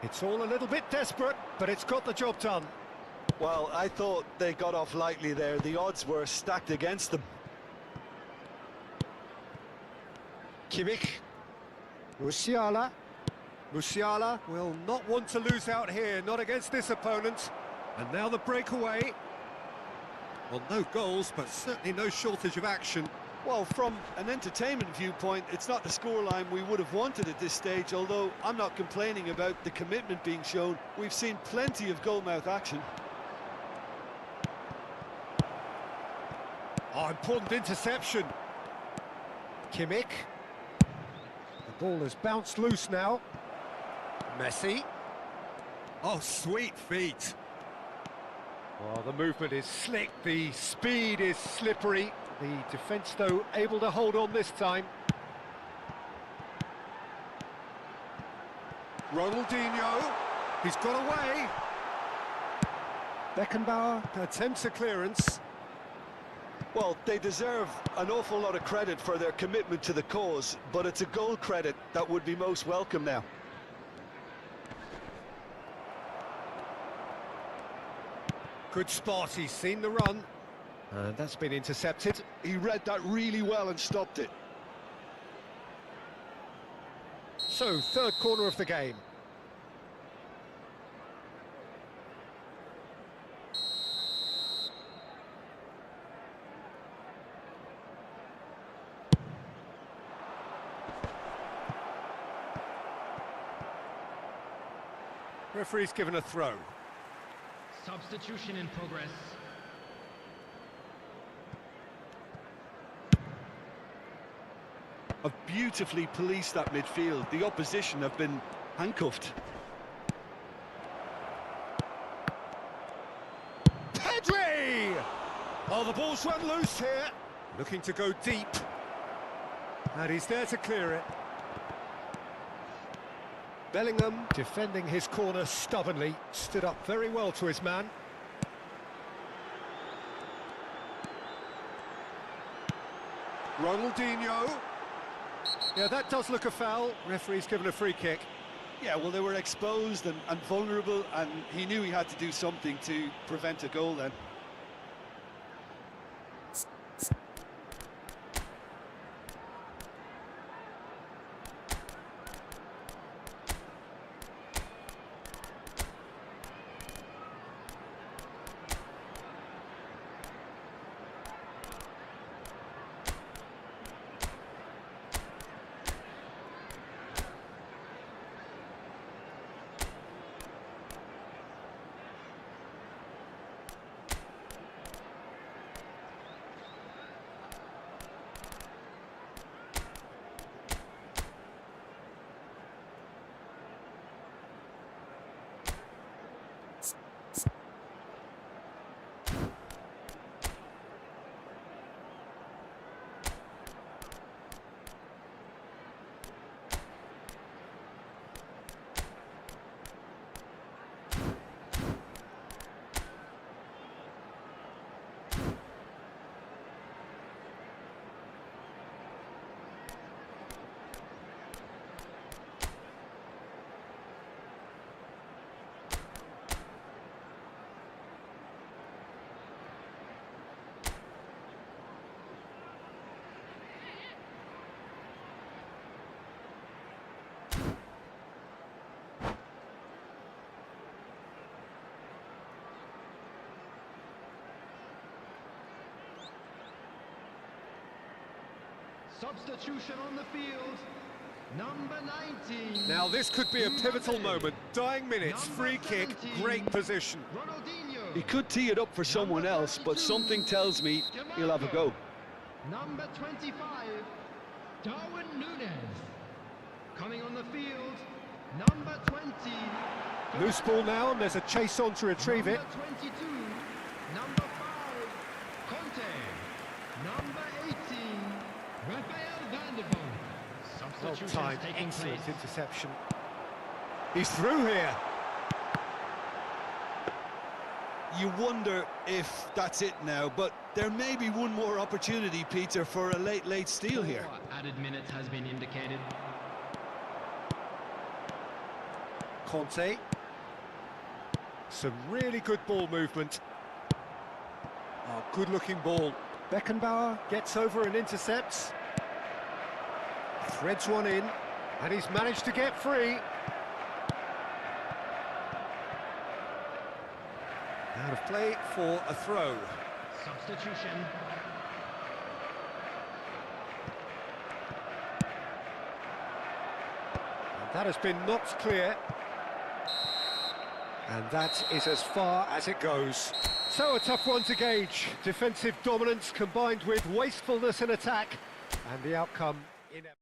It's all a little bit desperate, but it's got the job done. Well, I thought they got off lightly there. The odds were stacked against them. Kimmich. Musiala. Musiala will not want to lose out here, not against this opponent. And now the breakaway. Well, no goals, but certainly no shortage of action. Well, from an entertainment viewpoint, it's not the scoreline we would have wanted at this stage, although I'm not complaining about the commitment being shown. We've seen plenty of goalmouth action. Oh, important interception. Kimmich. The ball has bounced loose now. Messi. Oh, sweet feet. Oh, the movement is slick, the speed is slippery. The defence, though, able to hold on this time. Ronaldinho. He's got away. Beckenbauer attempts a clearance. Well, they deserve an awful lot of credit for their commitment to the cause, but it's a goal credit that would be most welcome now. Good spot, he's seen the run. And that's been intercepted. He read that really well and stopped it. So, third corner of the game. Referee's given a throw. Substitution in progress. Have beautifully policed that midfield. The opposition have been handcuffed. Pedri! Oh, the ball's run loose here. Looking to go deep. And he's there to clear it. Bellingham defending his corner stubbornly. Stood up very well to his man. Ronaldinho. Yeah, that does look a foul. Referee's given a free kick. Yeah, well, they were exposed and vulnerable, and he knew he had to do something to prevent a goal then. Substitution on the field. Number 19. Now this could be a pivotal moment. Dying minutes, free kick, great position. Ronaldinho. He could tee it up for someone else, but something tells me he'll have a go. Number 25. Darwin Núñez. Coming on the field. Number 20. Loose ball now, and there's a chase on to retrieve it. Number 22. Number 5. Conte. Number 18. Rafael van der Vaart. Well Substitutions timed, taking excellent place. interception. He's through here. You wonder if that's it now, but there may be one more opportunity, Peter, for a late steal here. Added minutes has been indicated. Conte. Some really good ball movement. Oh, good-looking ball. Beckenbauer gets over and intercepts. Threads one in, and he's managed to get free. Out of play for a throw. Substitution. And that has been knocked clear. And that is as far as it goes. So a tough one to gauge. Defensive dominance combined with wastefulness in attack. And the outcome inevitable.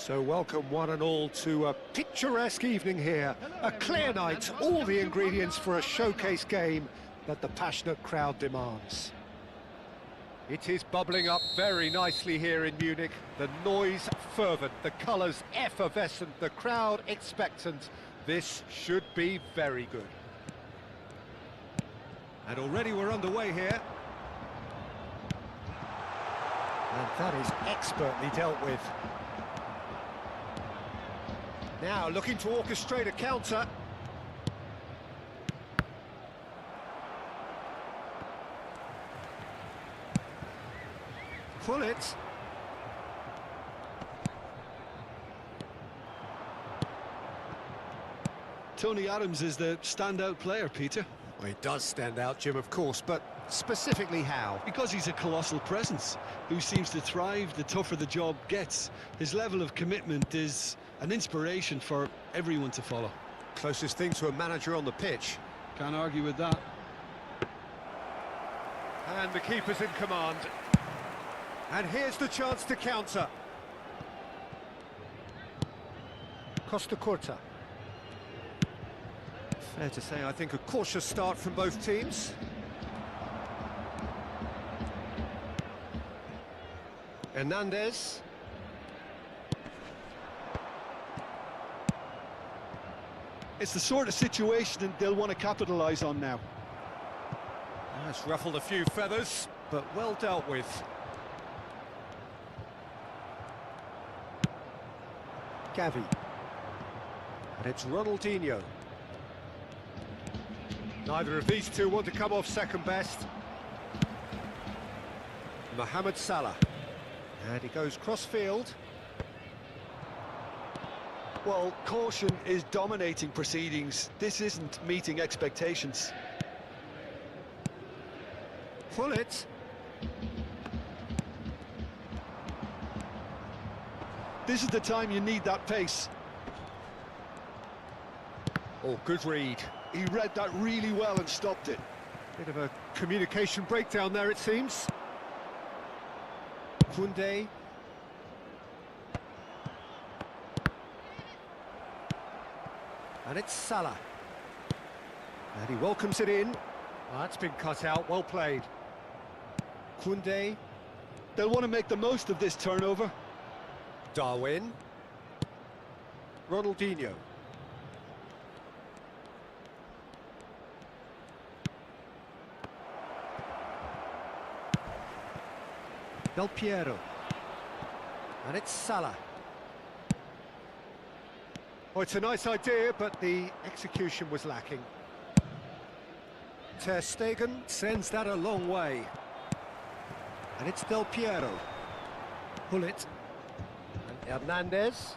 So welcome one and all to a picturesque evening here. A clear night, all the ingredients for a showcase game that the passionate crowd demands. It is bubbling up very nicely here in Munich. The noise fervent, the colours effervescent, the crowd expectant. This should be very good. And already we're underway here. And that is expertly dealt with. Now looking to orchestrate a counter. Pull it. Tony Adams is the standout player, Peter. Well, he does stand out, Jim, of course, but specifically how? Because he's a colossal presence who seems to thrive the tougher the job gets. His level of commitment is an inspiration for everyone to follow. Closest thing to a manager on the pitch. Can't argue with that. And the keeper's in command. And here's the chance to counter. Costa Curta. Fair to say, I think, a cautious start from both teams. Hernandez. It's the sort of situation that they'll want to capitalise on now. That's ruffled a few feathers, but well dealt with. Gavi. And it's Ronaldinho. Neither of these two want to come off second best. Mohamed Salah. And he goes cross-field. Well, caution is dominating proceedings. This isn't meeting expectations. Pull it. This is the time you need that pace. Oh, good read. He read that really well and stopped it. Bit of a communication breakdown there, it seems. Koundé. And it's Salah. And he welcomes it in. Oh, that's been cut out, well played. Koundé. They'll want to make the most of this turnover. Darwin. Ronaldinho. Del Piero. And it's Salah. Oh, it's a nice idea, but the execution was lacking. Ter Stegen sends that a long way. And it's Del Piero. Pull it. And Hernandez.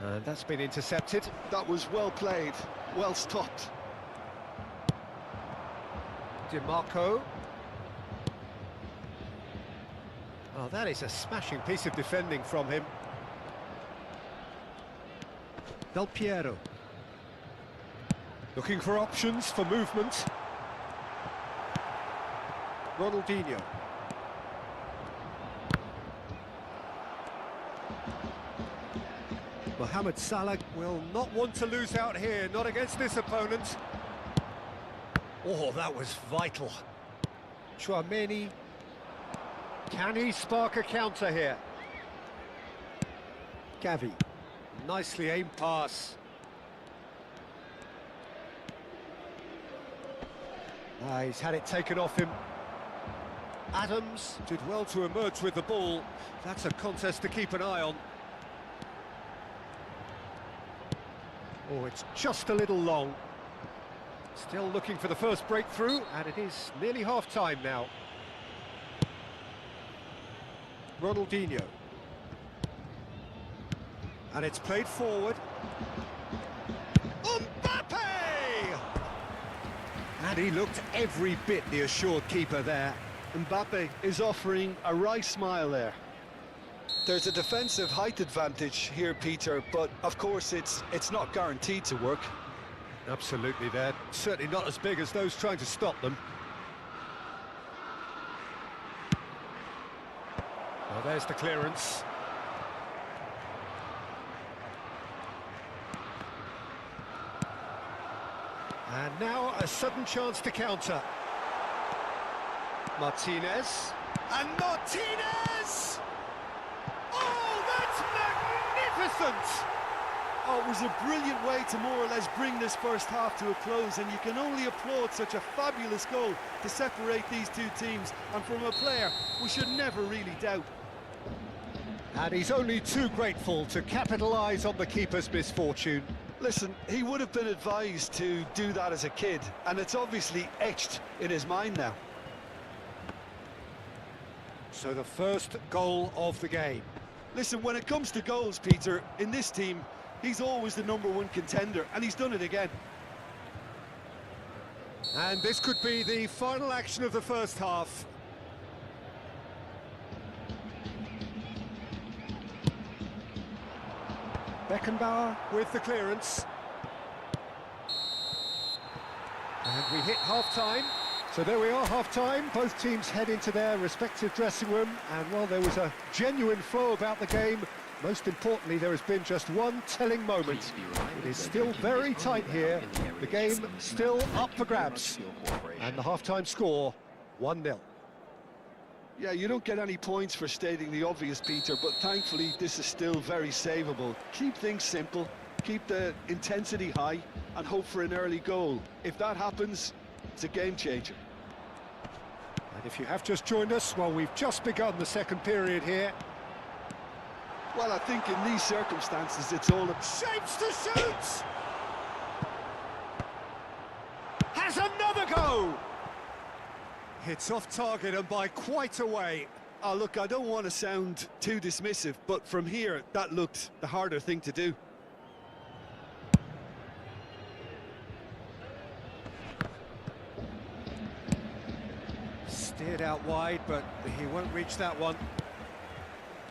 And that's been intercepted. That was well played, well stopped. DiMarco. Oh, that is a smashing piece of defending from him. Del Piero. Looking for options for movement. Ronaldinho. Mohamed Salah will not want to lose out here, not against this opponent. Oh, that was vital. Chouameni. Can he spark a counter here? Gavi. Nicely aimed pass. He's had it taken off him. Adams did well to emerge with the ball. That's a contest to keep an eye on. Oh, it's just a little long. Still looking for the first breakthrough, and it is nearly half-time now. Ronaldinho. And it's played forward. Mbappe! And he looked every bit the assured keeper there. Mbappe is offering a wry smile there. There's a defensive height advantage here, Peter, but of course it's not guaranteed to work. Absolutely, they're certainly not as big as those trying to stop them. Well, there's the clearance. And now a sudden chance to counter. Martinez. And Martinez! Oh, that's magnificent! Oh, it was a brilliant way to more or less bring this first half to a close, and you can only applaud such a fabulous goal to separate these two teams, and from a player we should never really doubt. And he's only too grateful to capitalise on the keeper's misfortune. Listen, he would have been advised to do that as a kid, and it's obviously etched in his mind now. So the first goal of the game. Listen, when it comes to goals, Peter, in this team, he's always the #1 contender, and he's done it again. And this could be the final action of the first half. Beckenbauer with the clearance. And we hit half-time. So there we are, half-time. Both teams head into their respective dressing room. And while there was a genuine flow about the game, most importantly, there has been just one telling moment. It is still very tight here. The game still up for grabs. And the half-time score, 1-0. Yeah, you don't get any points for stating the obvious, Peter, but thankfully this is still very savable. Keep things simple, keep the intensity high, and hope for an early goal. If that happens, it's a game changer. And if you have just joined us, well, we've just begun the second period here. Well, I think in these circumstances, it's all... Shapes to shoot! Has another go! It's off target and by quite a way. Oh, look, I don't want to sound too dismissive, but from here, that looked the harder thing to do. Steered out wide, but he won't reach that one.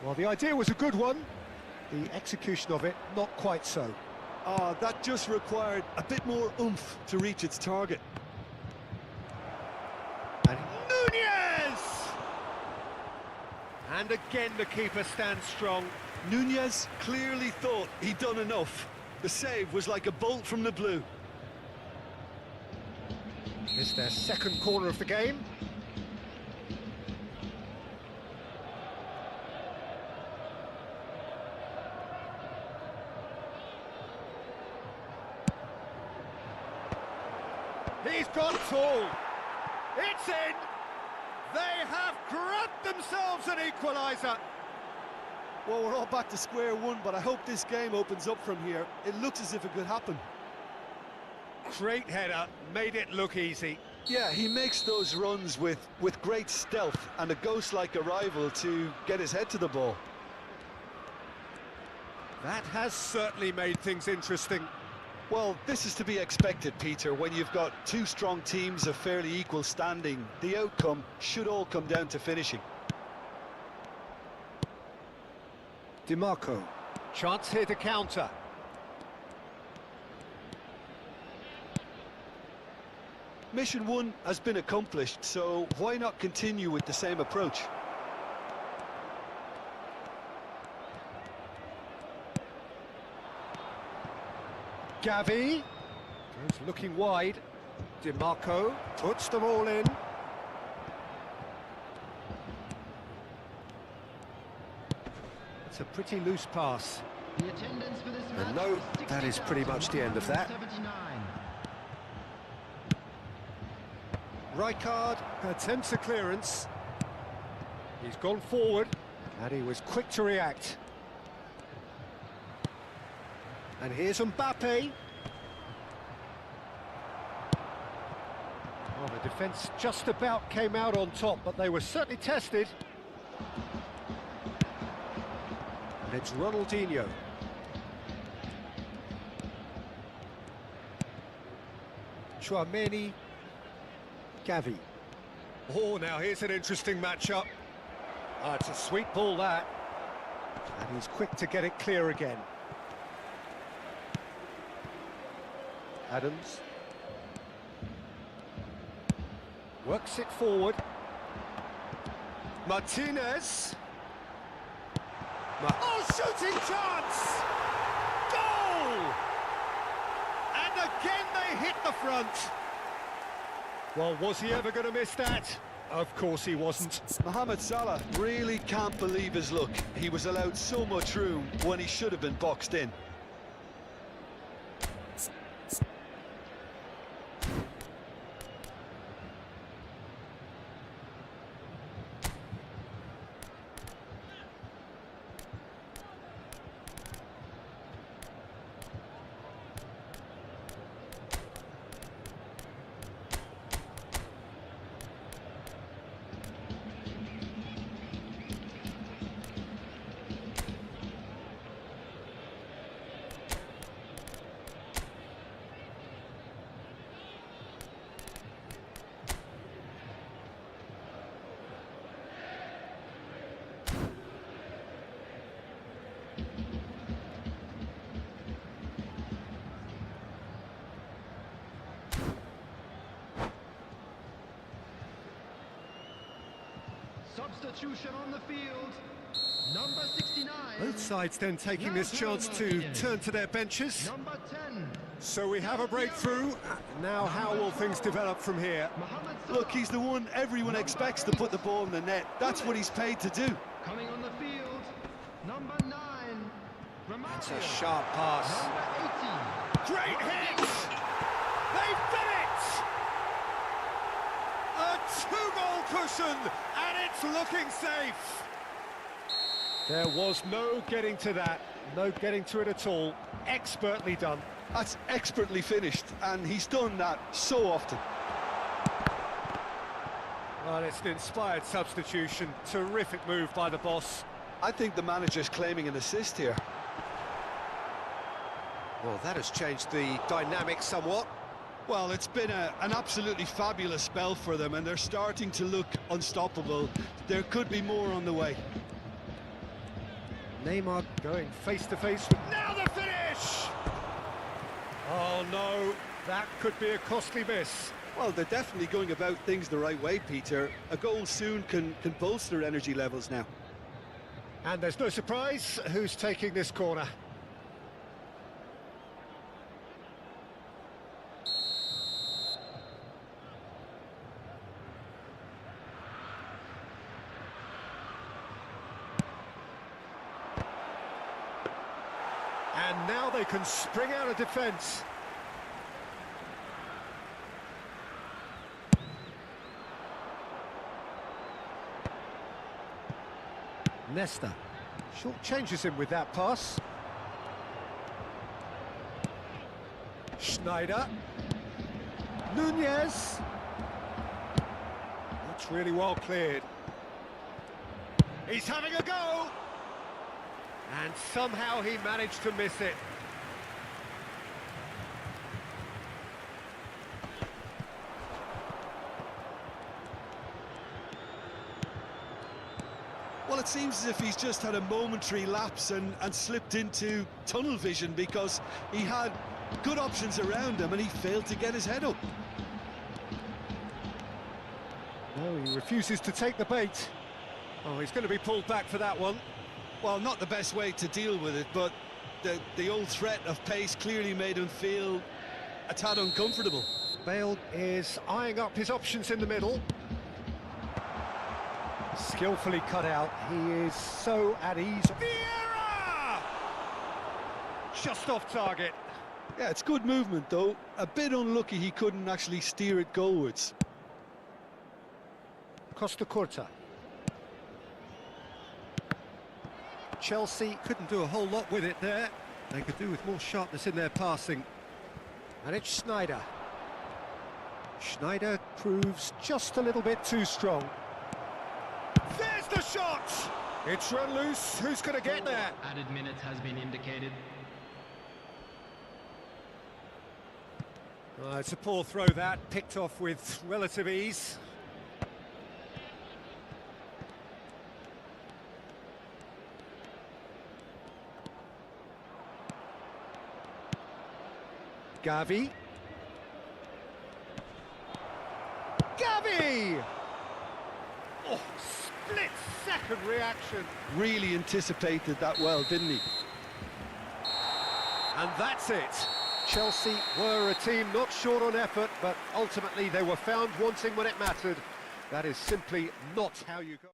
Well, the idea was a good one. The execution of it, not quite so. That just required a bit more oomph to reach its target. And Nunez! And again the keeper stands strong. Nunez clearly thought he'd done enough. The save was like a bolt from the blue. It's their second corner of the game. He's got tall. It's in. They have grabbed themselves an equaliser. Well, we're all back to square one, but I hope this game opens up from here. It looks as if it could happen. Great header, made it look easy. Yeah, he makes those runs with great stealth and a ghost-like arrival to get his head to the ball. That has certainly made things interesting. Well, this is to be expected, Peter, when you've got two strong teams of fairly equal standing. The outcome should all come down to finishing. DiMarco, chance here to counter. Mission one has been accomplished, so why not continue with the same approach? Gavi goes looking wide. DiMarco puts them all in. It's a pretty loose pass. The attendance for this match And no, was that is pretty much the end of that. 60,179. Rijkaard attempts a clearance. He's gone forward, and he was quick to react. And here's Mbappe. Well, the defence just about came out on top, but they were certainly tested. And it's Ronaldinho. Tchouameni. Gavi. Oh, now here's an interesting matchup. It's a sweet ball, that. And he's quick to get it clear again. Adams. Works it forward. Martinez. Oh, shooting chance! Goal! And again they hit the front. Well, was he ever going to miss that? Of course he wasn't. Mohamed Salah really can't believe his luck. He was allowed so much room when he should have been boxed in. Substitution on the field. Number 69. Both sides then taking this chance to turn to their benches. Number 10. So we have a breakthrough. Now how will things develop from here? Mohamed Look, he's the one everyone expects to put the ball in the net. That's what he's paid to do. Coming on the field. Number 9. It's a sharp pass. Number 18. Great hit! They've done it! A two-goal cushion, and it's looking safe. There was no getting to that, no getting to it at all. Expertly done. That's expertly finished, and he's done that so often. Well, it's an inspired substitution. Terrific move by the boss. I think the manager's claiming an assist here. Well, that has changed the dynamic somewhat. Well, it's been an absolutely fabulous spell for them, and they're starting to look unstoppable. There could be more on the way. Neymar going face-to-face with... Now the finish! Oh, no, that could be a costly miss. Well, they're definitely going about things the right way, Peter. A goal soon can bolster energy levels now. And there's no surprise who's taking this corner. And now they can spring out of defence. Nesta short changes him with that pass. Schneider. Nunez. That's really well cleared. He's having a go! And somehow he managed to miss it. Well, it seems as if he's just had a momentary lapse and slipped into tunnel vision, because he had good options around him and he failed to get his head up. No, he refuses to take the bait. Oh, he's going to be pulled back for that one. Well, not the best way to deal with it, but the old threat of pace clearly made him feel a tad uncomfortable. Bale is eyeing up his options in the middle. Skillfully cut out. He is so at ease. Vieira! Just off target. Yeah, it's good movement, though. A bit unlucky he couldn't actually steer it goalwards. Costa Curta. Chelsea couldn't do a whole lot with it there. They could do with more sharpness in their passing. And it's Schneider. Schneider proves just a little bit too strong. There's the shot! It's run loose. Who's going to get there? Added minutes has been indicated. It's a poor throw that, picked off with relative ease. Gavi. Gavi! Oh, split-second reaction. Really anticipated that well, didn't he? And that's it. Chelsea were a team not short on effort, but ultimately they were found wanting when it mattered. That is simply not how you go.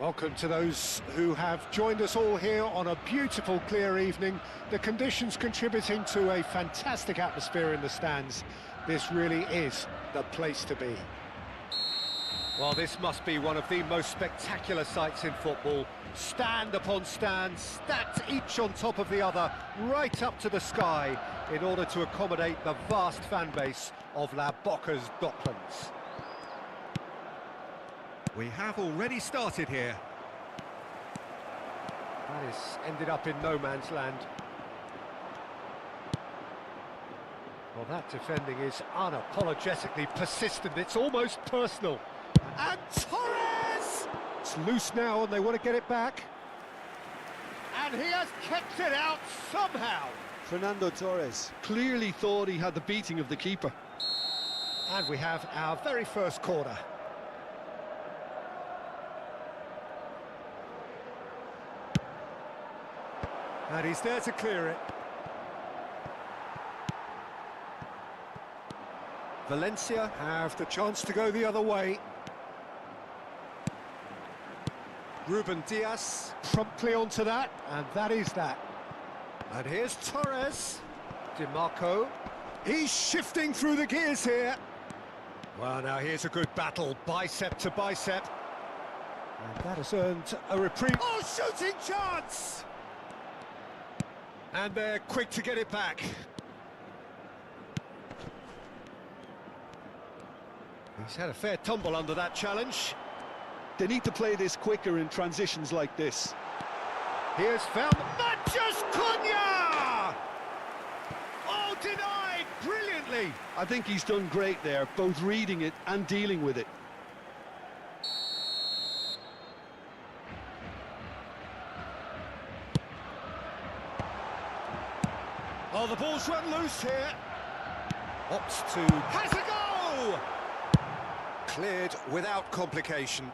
Welcome to those who have joined us all here on a beautiful, clear evening. The conditions contributing to a fantastic atmosphere in the stands. This really is the place to be. Well, this must be one of the most spectacular sights in football. Stand upon stand, stacked each on top of the other, right up to the sky, in order to accommodate the vast fan base of La Boca's Docklands. We have already started here. That has ended up in no man's land. Well, that defending is unapologetically persistent. It's almost personal. And Torres! It's loose now and they want to get it back. And he has kept it out somehow. Fernando Torres clearly thought he had the beating of the keeper. And we have our very first corner. And he's there to clear it. Valencia have the chance to go the other way. Ruben Diaz. Promptly onto that, and that is that. And here's Torres. DiMarco. He's shifting through the gears here. Well, now here's a good battle, bicep to bicep. And that has earned a reprieve. Oh, shooting chance! And they're quick to get it back. He's had a fair tumble under that challenge. They need to play this quicker in transitions like this. Here's found Matches Cunha! Oh, denied brilliantly. I think he's done great there, both reading it and dealing with it. Oh, the ball's run loose here. Opts to... Has a goal! Cleared without complication.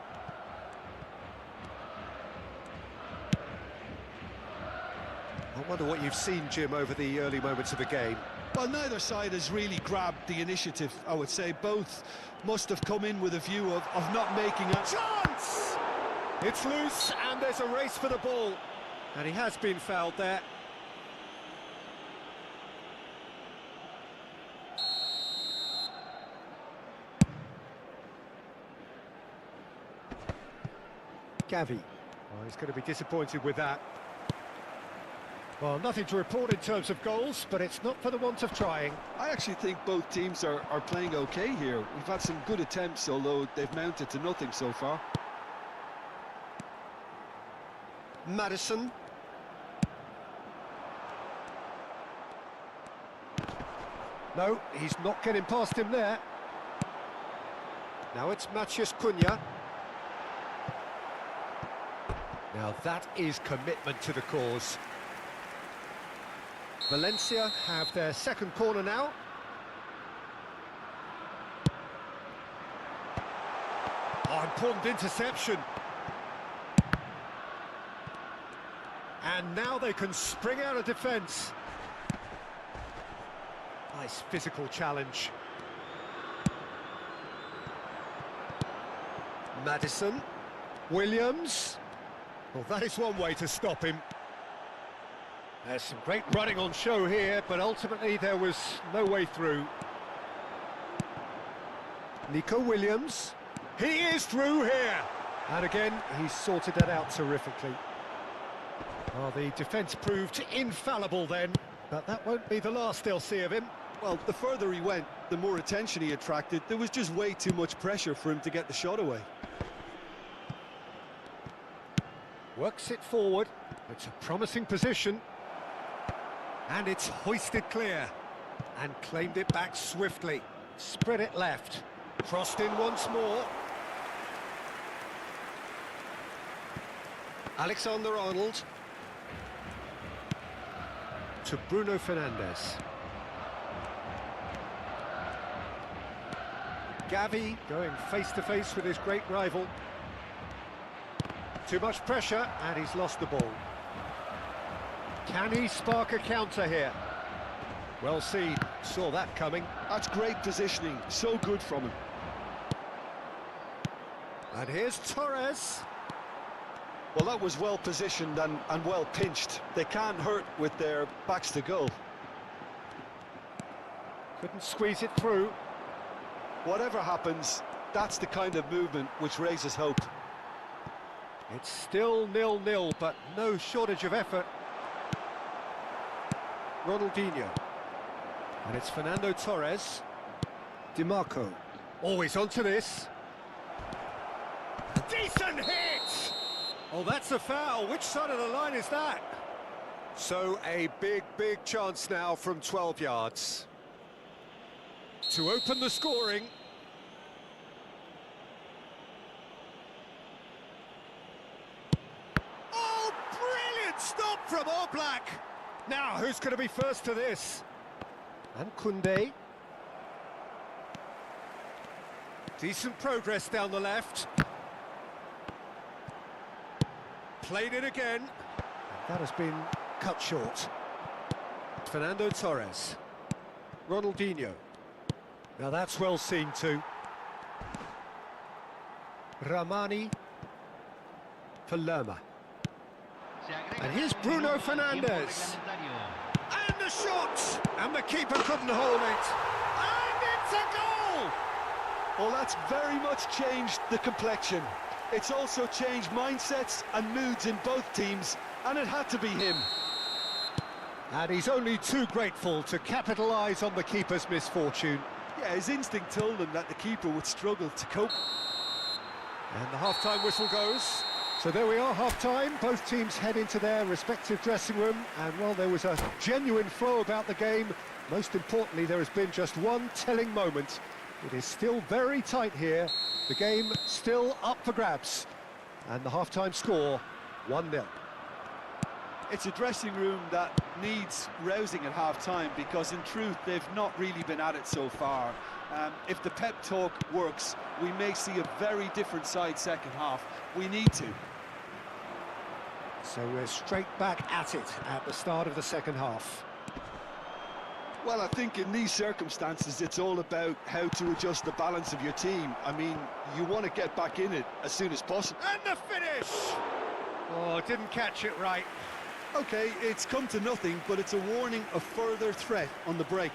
I wonder what you've seen, Jim, over the early moments of the game. Well, neither side has really grabbed the initiative, I would say. Both must have come in with a view of not making a Chance! It's loose, and there's a race for the ball. And he has been fouled there. Gavi. Well, he's going to be disappointed with that. Well, nothing to report in terms of goals, but it's not for the want of trying. I actually think both teams are playing okay here. We've had some good attempts, although they've mounted to nothing so far. Madison. No, he's not getting past him there. Now it's Matheus Cunha. Now that is commitment to the cause. Valencia have their second corner now. Oh, important interception. And now they can spring out of defence. Nice physical challenge. Madison. Williams. Well, that is one way to stop him. There's some great running on show here, but ultimately there was no way through. Nico Williams. He is through here. And again, he's sorted that out terrifically. Well, the defence proved infallible then, but that won't be the last they'll see of him. Well, the further he went, the more attention he attracted. There was just way too much pressure for him to get the shot away. Works it forward. It's a promising position. And it's hoisted clear. And claimed it back swiftly. Spread it left. Crossed in once more. Alexander-Arnold. To Bruno Fernandes. Gavi going face-to-face with his great rival. Too much pressure, and he's lost the ball. Can he spark a counter here? Well seen, saw that coming. That's great positioning, so good from him. And here's Torres. Well, that was well positioned and well pinched. They can't hurt with their backs to goal. Couldn't squeeze it through. Whatever happens, that's the kind of movement which raises hope. It's still 0-0, but no shortage of effort. Ronaldinho. And it's Fernando Torres. Di Marco. Always onto this. Decent hit! Oh, that's a foul. Which side of the line is that? So a big chance now from 12 yards. To open the scoring. Oh, brilliant stop from Oblak. Now, who's going to be first to this? And Koundé. Decent progress down the left. Played it again. That has been cut short. Fernando Torres. Ronaldinho. Now that's well seen too. Ramani for Lerma. And here's Bruno Fernandes. And the shot! And the keeper couldn't hold it. And it's a goal! Well, that's very much changed the complexion. It's also changed mindsets and moods in both teams, and it had to be him. And he's only too grateful to capitalise on the keeper's misfortune. Yeah, his instinct told him that the keeper would struggle to cope. And the half-time whistle goes. So there we are, half-time. Both teams head into their respective dressing room. And, well, there was a genuine flow about the game. Most importantly, there has been just one telling moment. It is still very tight here. The game still up for grabs. And the half-time score, 1-0. It's a dressing room that needs rousing at half-time because, in truth, they've not really been at it so far. If the pep talk works, we may see a very different side second half. We need to. So we're straight back at it at the start of the second half. Well, I think in these circumstances, it's all about how to adjust the balance of your team. I mean, you want to get back in it as soon as possible. And the finish! Oh, didn't catch it right. Okay, it's come to nothing, but it's a warning of further threat on the break.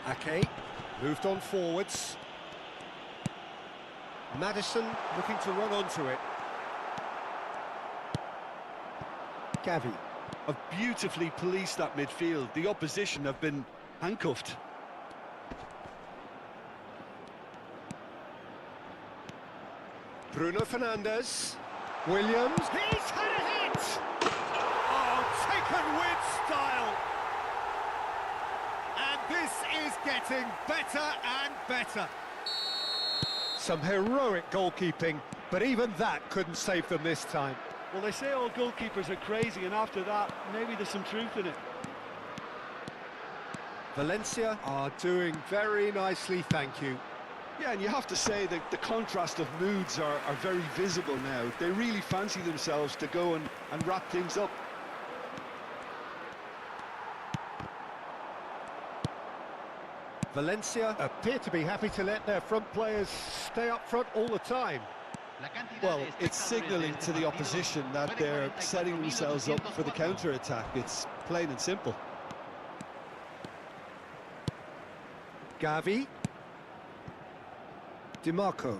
Ake moved on forwards. Maddison looking to run onto it. Gavi. Have beautifully policed that midfield. The opposition have been handcuffed. Bruno Fernandes. Williams. He's had a hit! Oh, taken with style. And this is getting better and better. Some heroic goalkeeping, but even that couldn't save them this time. Well, they say all goalkeepers are crazy, and after that, maybe there's some truth in it. Valencia are doing very nicely, thank you. Yeah, and you have to say that the contrast of moods are very visible now. They really fancy themselves to go and wrap things up. Valencia appear to be happy to let their front players stay up front all the time. Well, it's signalling to the opposition that they're setting themselves up for the counter-attack. It's plain and simple. Gavi. DiMarco.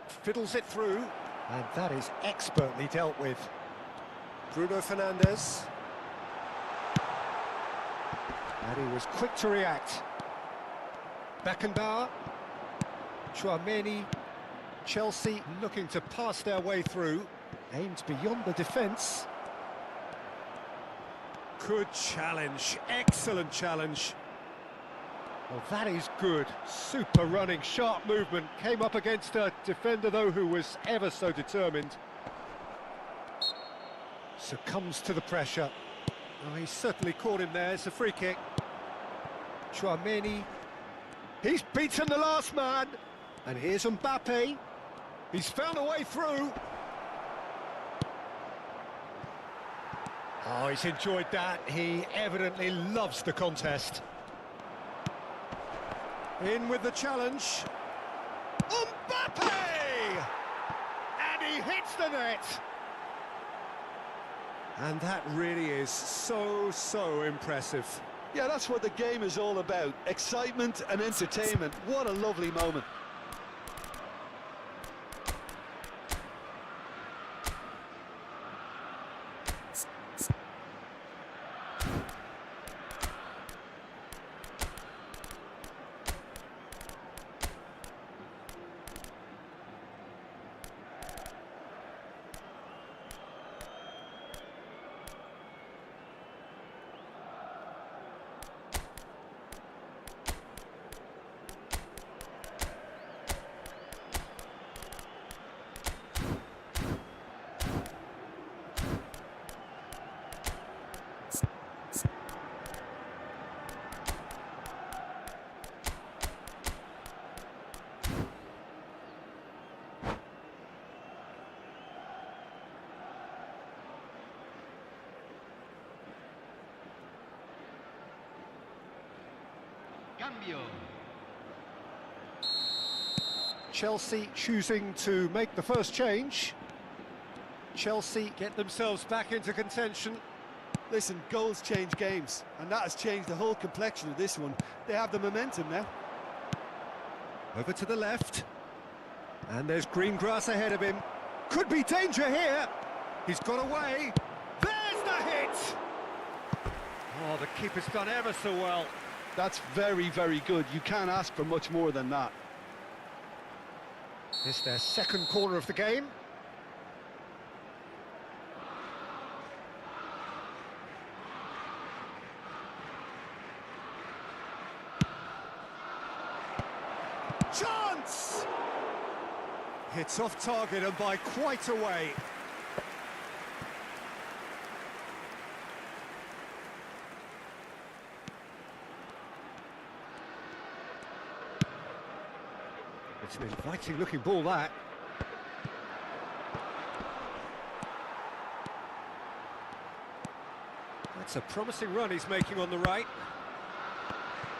Fiddles it through, and that is expertly dealt with. Bruno Fernandes. And he was quick to react. Beckenbauer. Chouameni. Chelsea looking to pass their way through. Aimed beyond the defence. Good challenge, excellent challenge. Well, that is good. Super running, sharp movement. Came up against a defender, though, who was ever so determined. Succumbs to the pressure. Oh, he's certainly caught him there. It's a free kick. Chouameni. He's beaten the last man. And here's Mbappe. He's found a way through. Oh, he's enjoyed that. He evidently loves the contest. In with the challenge. Mbappe! And he hits the net. And that really is so impressive. Yeah, that's what the game is all about. Excitement and entertainment. What a lovely moment. Cambio. Chelsea choosing to make the first change. Chelsea get themselves back into contention. Listen, goals change games, and that has changed the whole complexion of this one. They have the momentum now. Over to the left. And there's green grass ahead of him. Could be danger here. He's got away. There's the hit! Oh, the keeper's done ever so well. That's very, very good. You can't ask for much more than that. It's their second corner of the game. Chance! Hits off target and by quite a way. It's an inviting looking ball, that. That's a promising run he's making on the right.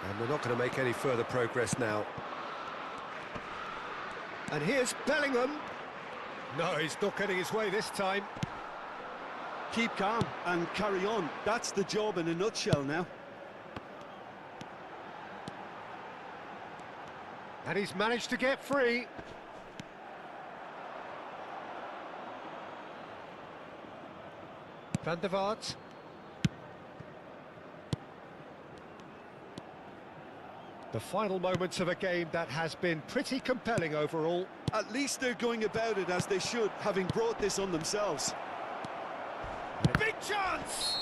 And we're not going to make any further progress now. And here's Bellingham. No, he's not getting his way this time. Keep calm and carry on. That's the job in a nutshell now. And he's managed to get free. Van der Vaart. The final moments of a game that has been pretty compelling overall. At least they're going about it as they should, having brought this on themselves. Big chance!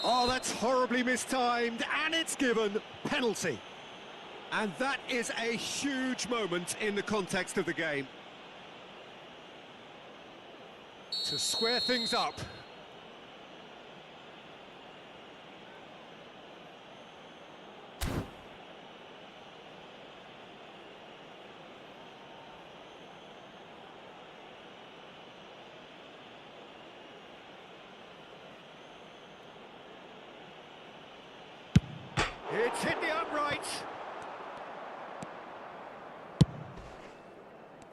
Oh, that's horribly mistimed, and it's given penalty. And that is a huge moment in the context of the game. To square things up. It's hit the upright.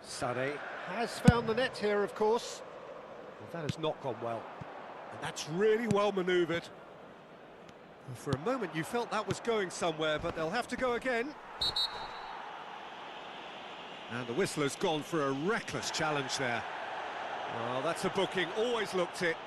Sané has found the net here, of course. Well, that has not gone well. And that's really well manoeuvred. For a moment you felt that was going somewhere, but they'll have to go again. And the whistler's gone for a reckless challenge there. Well, that's a booking, always looked it.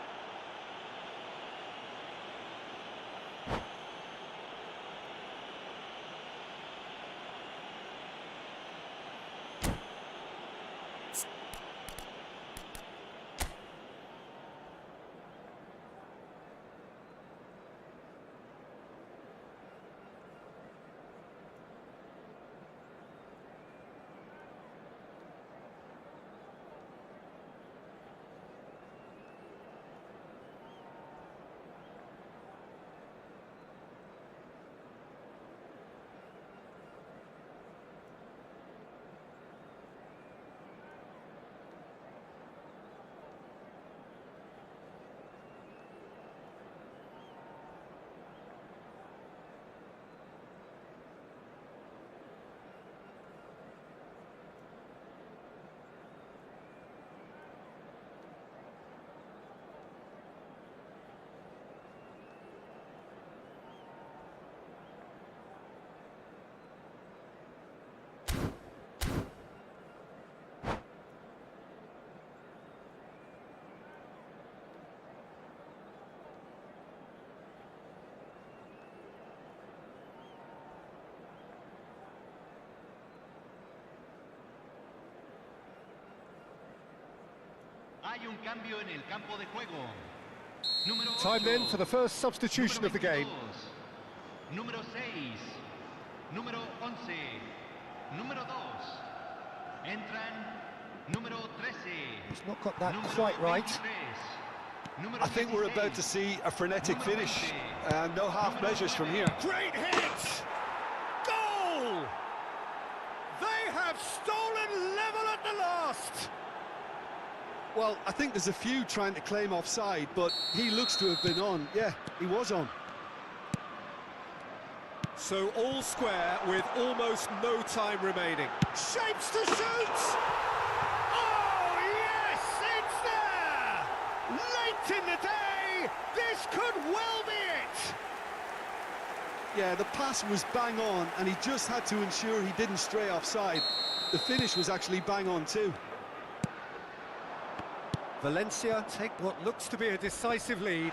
Hay un cambio en el campo de juego. Número Time then for the first substitution of the game. Número 6. Número 11. Número 2. Entran número 13. He's not got that Número quite right. 23. Número I think we're about to 16. see a frenetic finish. No half measures from here. Great hit! Goal! They have stolen level at the last! Well, I think there's a few trying to claim offside, but he looks to have been on. Yeah, he was on. So all square with almost no time remaining. Shapes to shoot! Oh, yes, it's there! Late in the day, this could well be it! Yeah, the pass was bang on, and he just had to ensure he didn't stray offside. The finish was actually bang on too. Valencia take what looks to be a decisive lead.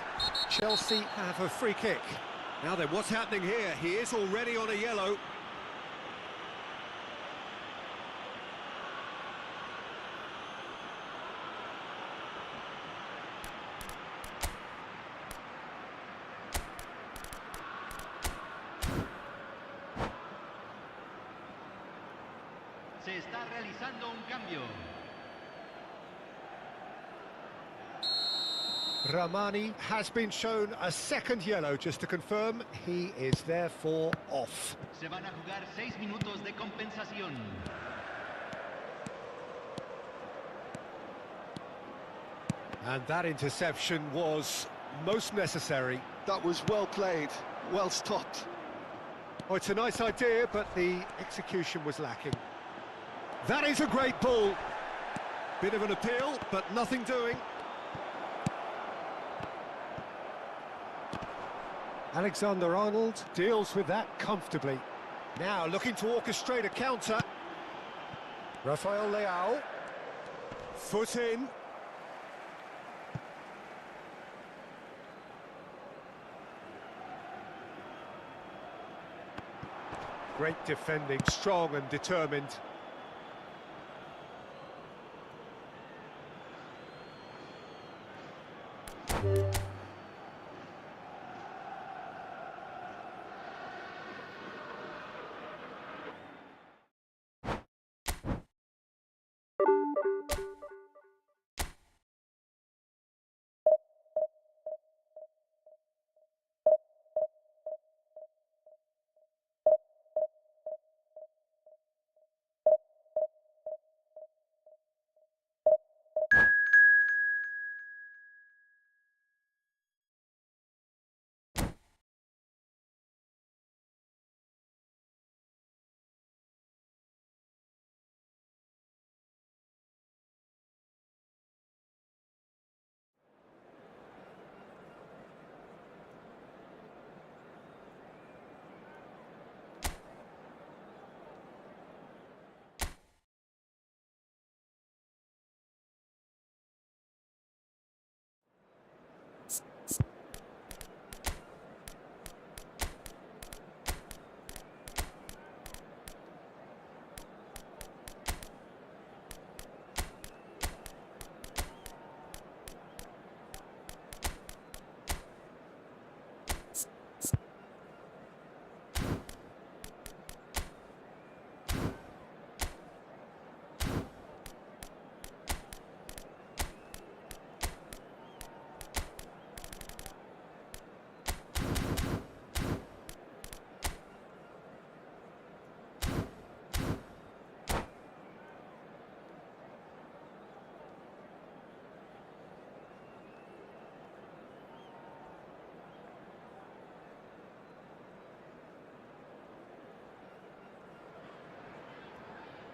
Chelsea have a free kick. Now then, what's happening here? He is already on a yellow. Se está realizando un cambio. Ramani has been shown a second yellow, just to confirm. He is therefore off. Se van a jugar 6 minutos de compensación. And that interception was most necessary. That was well played, well stopped. Oh, it's a nice idea, but the execution was lacking. That is a great ball. Bit of an appeal, but nothing doing. Alexander-Arnold deals with that comfortably. Now looking to orchestrate a counter. Rafael Leao. Foot in. Great defending, strong and determined.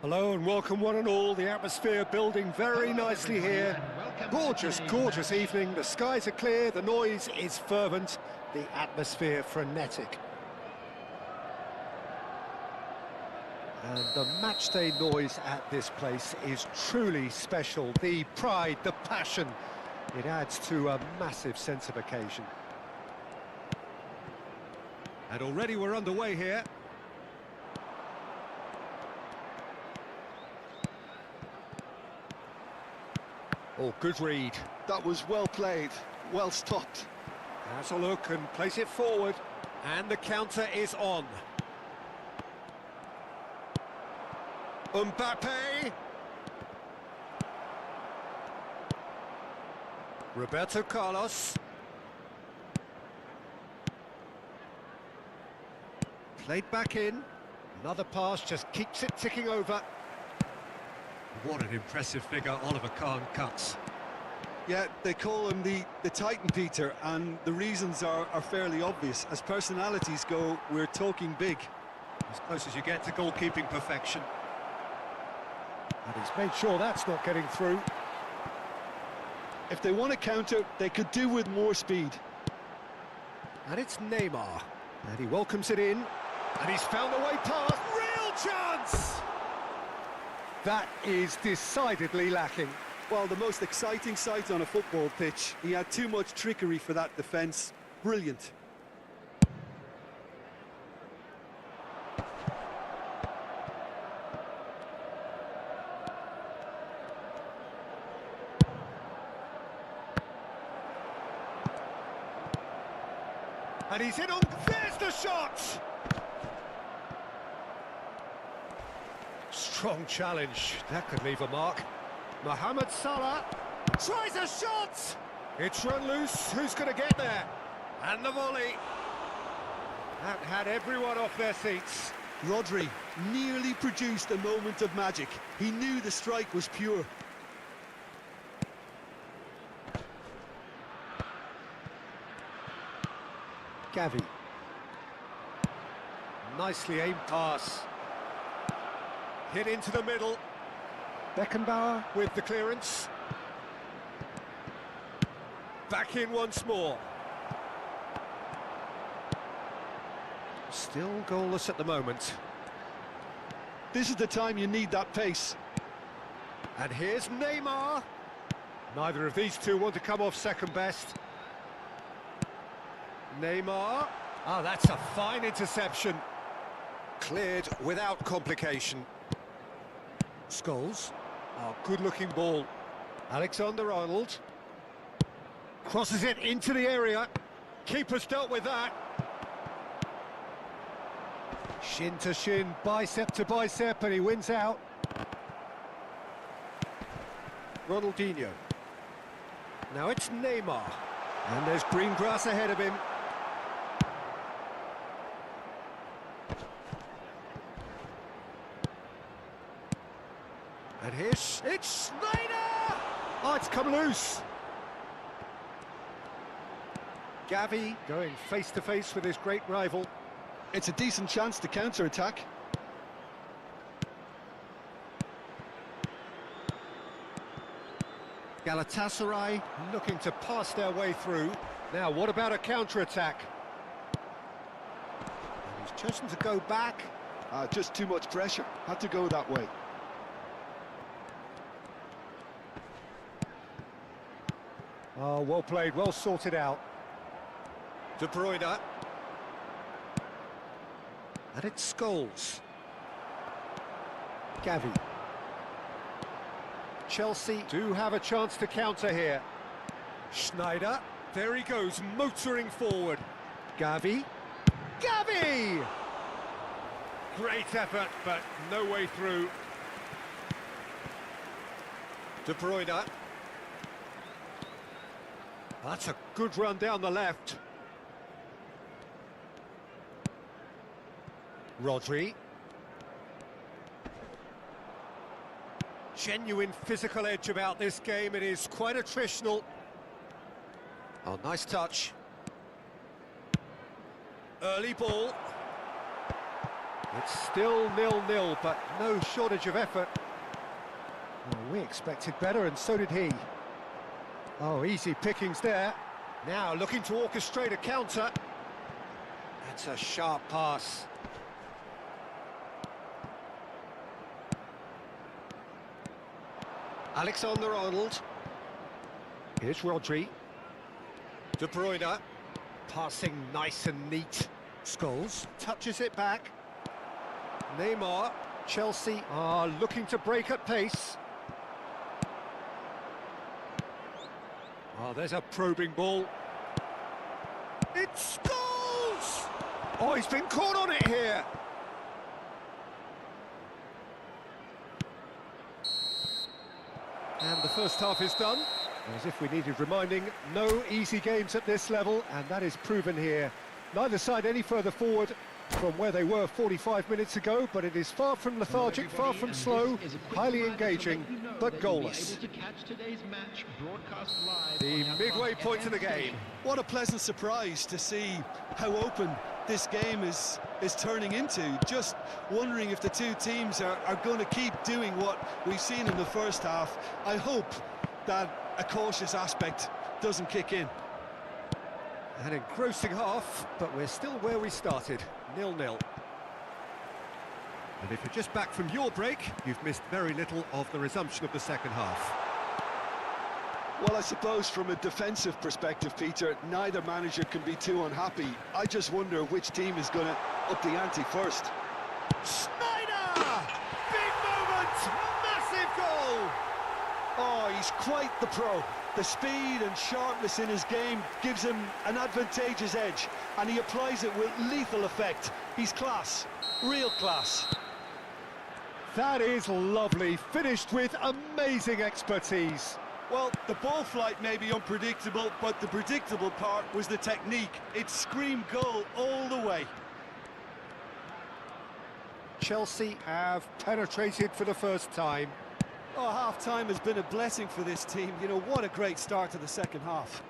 Hello and welcome one and all. The atmosphere building very nicely here. Gorgeous, gorgeous evening. The skies are clear, the noise is fervent, the atmosphere frenetic. And the matchday noise at this place is truly special. The pride, the passion, it adds to a massive sense of occasion. And already we're underway here. Oh, good read. That was well played, well stopped. Has a look and plays it forward. And the counter is on. Mbappe. Roberto Carlos. Played back in. Another pass just keeps it ticking over. What an impressive figure Oliver Kahn cuts. Yeah, they call him the Titan, Peter, and the reasons are fairly obvious. As personalities go, we're talking big. As close as you get to goalkeeping perfection. And he's made sure that's not getting through. If they want to counter, they could do with more speed. And it's Neymar. And he welcomes it in. And he's found a way past. Real chance! That is decidedly lacking. Well, the most exciting sight on a football pitch. He had too much trickery for that defence. Brilliant. And he's in on... There's the shot! Strong challenge. That could leave a mark. Mohamed Salah tries a shot! It's run loose. Who's going to get there? And the volley. That had everyone off their seats. Rodri nearly produced a moment of magic. He knew the strike was pure. Gavi. Nicely aimed pass. Hit into the middle. Beckenbauer with the clearance. Back in once more. Still goalless at the moment. This is the time you need that pace. And here's Neymar. Neither of these two want to come off second best. Neymar. Ah, that's a fine interception. Cleared without complication. Scholes. Oh, good-looking ball. Alexander-Arnold. Crosses it into the area. Keeper's dealt with that. Shin to shin, bicep to bicep, and he wins out. Ronaldinho. Now it's Neymar. And there's green grass ahead of him. And it's Snyder! Oh, it's come loose. Gavi going face-to-face with his great rival. It's a decent chance to counter-attack. Galatasaray looking to pass their way through. Now, what about a counter-attack? And he's chosen to go back. Just too much pressure. Had to go that way. Oh, well played, well sorted out. De Bruyne. And it's Scholes. Gavi. Chelsea do have a chance to counter here. Schneider. There he goes, motoring forward. Gavi. Gavi! Great effort, but no way through. De Bruyne. That's a good run down the left. Rodri. Genuine physical edge about this game. It is quite attritional. Oh, nice touch. Early ball. It's still 0-0, but no shortage of effort. Well, we expected better, and so did he. Oh, easy pickings there. Now looking to orchestrate a counter. That's a sharp pass. Alexander-Arnold. Here's Rodri. De Bruyne. Passing nice and neat. Scholes touches it back. Neymar. Chelsea are looking to break at pace. Oh, there's a probing ball. It's Scholes! Oh, he's been caught on it here. And the first half is done. As if we needed reminding, no easy games at this level, and that is proven here. Neither side any further forward from where they were 45 minutes ago, but it is far from lethargic, far from slow, highly engaging, but goalless. The midway point of the game. What a pleasant surprise to see how open this game is turning into. Just wondering if the two teams are going to keep doing what we've seen in the first half. I hope that a cautious aspect doesn't kick in. An engrossing half, but we're still where we started, 0-0. And if you're just back from your break, you've missed very little of the resumption of the second half. Well, I suppose from a defensive perspective, Peter, neither manager can be too unhappy. I just wonder which team is going to up the ante first. Schneider! Big moment! Massive goal! Oh, he's quite the pro. The speed and sharpness in his game gives him an advantageous edge, and he applies it with lethal effect. He's class, real class. That is lovely, finished with amazing expertise. Well, the ball flight may be unpredictable, but the predictable part was the technique. It screamed goal all the way. Chelsea have penetrated for the first time. Oh, half-time has been a blessing for this team. You know, what a great start to the second half.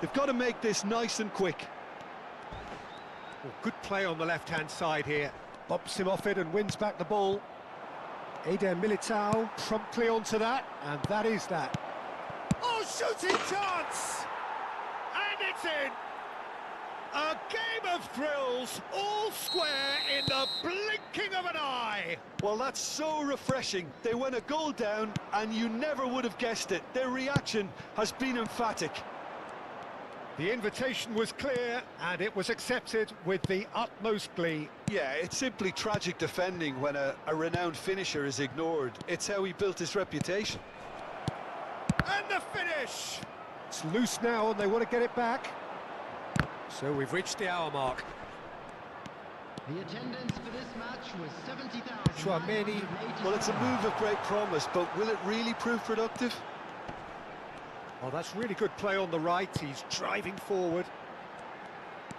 They've got to make this nice and quick. Well, good play on the left-hand side here. Bumps him off it and wins back the ball. Eder Militao promptly onto that, and that is that. Oh, shooting chance! And it's in! A game of thrills, all square in the blinking of an eye! Well, that's so refreshing. They went a goal down, and you never would have guessed it. Their reaction has been emphatic. The invitation was clear, and it was accepted with the utmost glee. Yeah, it's simply tragic defending when a renowned finisher is ignored. It's how he built his reputation. And the finish! It's loose now, and they want to get it back. So we've reached the hour mark. The attendance for this match was 70,000. Chouameni. Well, it's a move of great promise, but will it really prove productive? Oh, that's really good play on the right. He's driving forward.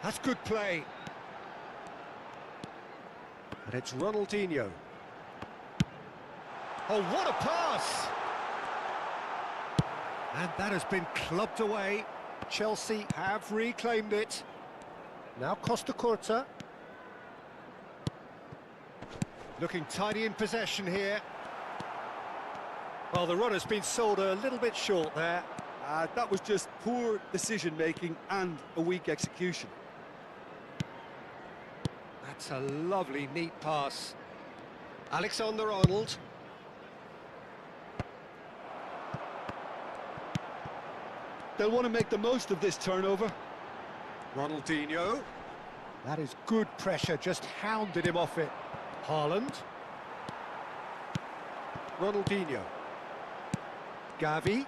That's good play. And it's Ronaldinho. Oh, what a pass! And that has been clubbed away. Chelsea have reclaimed it. Now Costa Curta. Looking tidy in possession here. Well, the run has been sold a little bit short there. That was just poor decision-making and a weak execution. That's a lovely, neat pass. Alexander-Arnold. They'll want to make the most of this turnover. Ronaldinho. That is good pressure, just hounded him off it. Haaland. Ronaldinho. Gavi.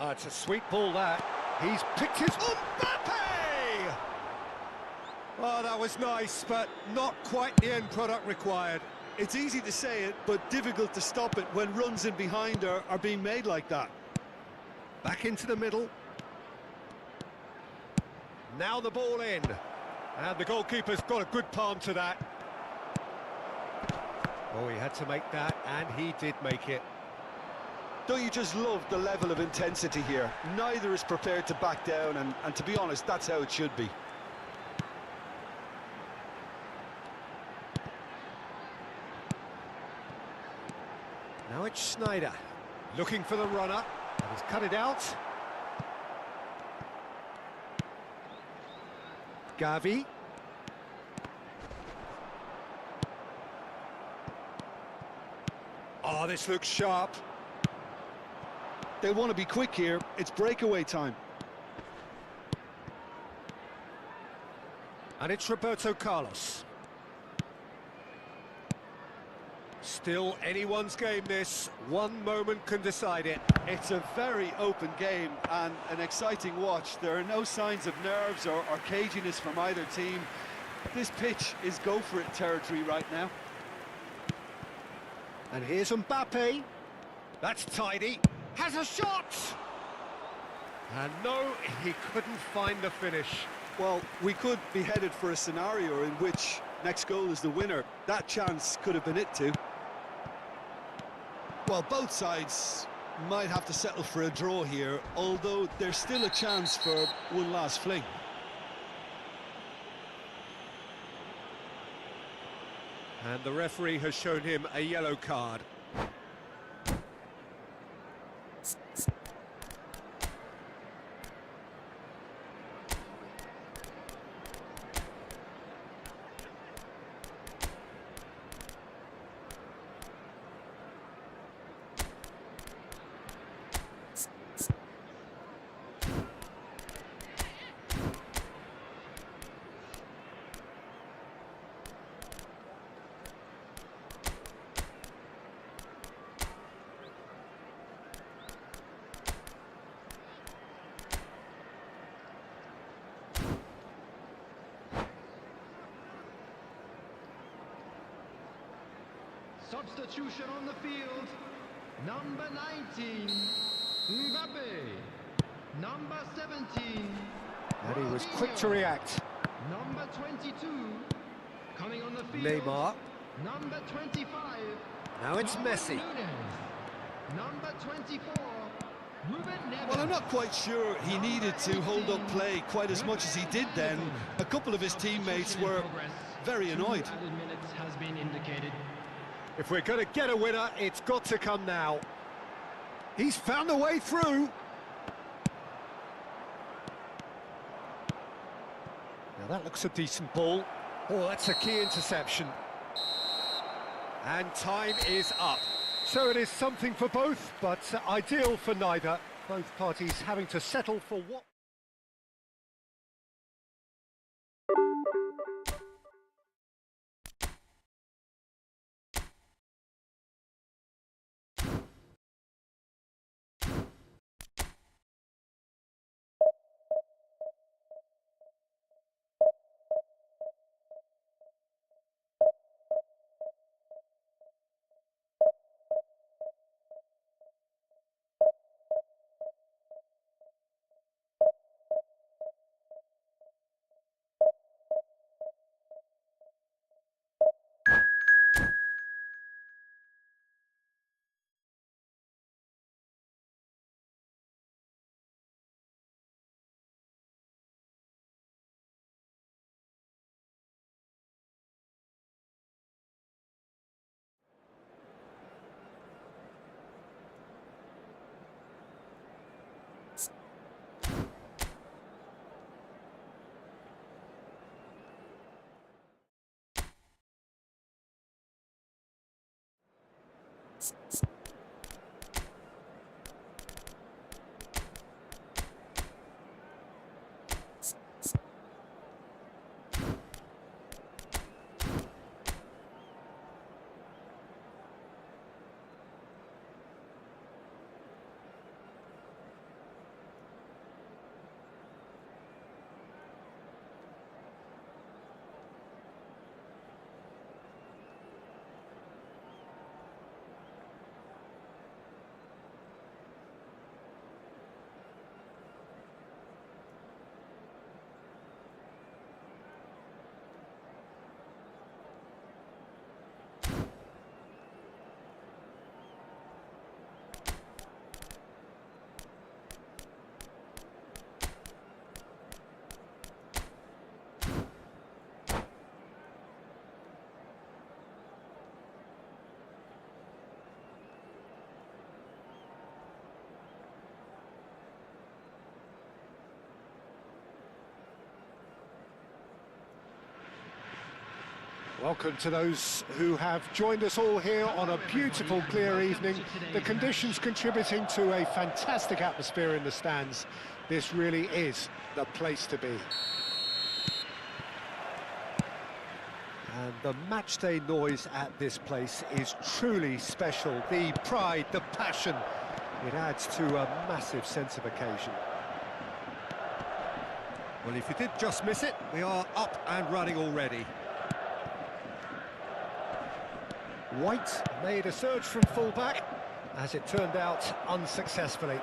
Oh, it's a sweet ball, that. He's picked his... Mbappe! Oh, that was nice, but not quite the end product required. It's easy to say it, but difficult to stop it when runs in behind are being made like that. Back into the middle. Now the ball in. And the goalkeeper's got a good palm to that. Oh, he had to make that, and he did make it. Don't you just love the level of intensity here? Neither is prepared to back down, and to be honest, that's how it should be. Now it's Schneider, looking for the runner, and he's cut it out. Gavi. Oh, this looks sharp. They want to be quick here. It's breakaway time. And it's Roberto Carlos. Still anyone's game, this. One moment can decide it. It's a very open game and an exciting watch. There are no signs of nerves or caginess from either team. This pitch is go-for-it territory right now. And here's Mbappe. That's tidy. Has a shot! And no, he couldn't find the finish. Well, we could be headed for a scenario in which next goal is the winner. That chance could have been it too. Well, both sides might have to settle for a draw here, although there's still a chance for one last fling. And the referee has shown him a yellow card. Substitution on the field. Number 19, Mbappe. Number 17, And he was quick to react. Number 22, coming on the field. Neymar. Number 25. Now it's Darwin Messi. Núñez. Number 24, Well, I'm not quite sure he needed to hold up play quite as much as he did then. A couple of his teammates were very annoyed. If we're going to get a winner, it's got to come now. He's found a way through. Now that looks a decent ball. Oh, that's a key interception. And time is up. So it is something for both, but ideal for neither. Both parties having to settle for what... Welcome to those who have joined us all here on a beautiful, clear evening. The conditions contributing to a fantastic atmosphere in the stands. This really is the place to be. And the matchday noise at this place is truly special. The pride, the passion, it adds to a massive sense of occasion. Well, if you did just miss it, we are up and running already. White made a surge from full-back, as it turned out unsuccessfully.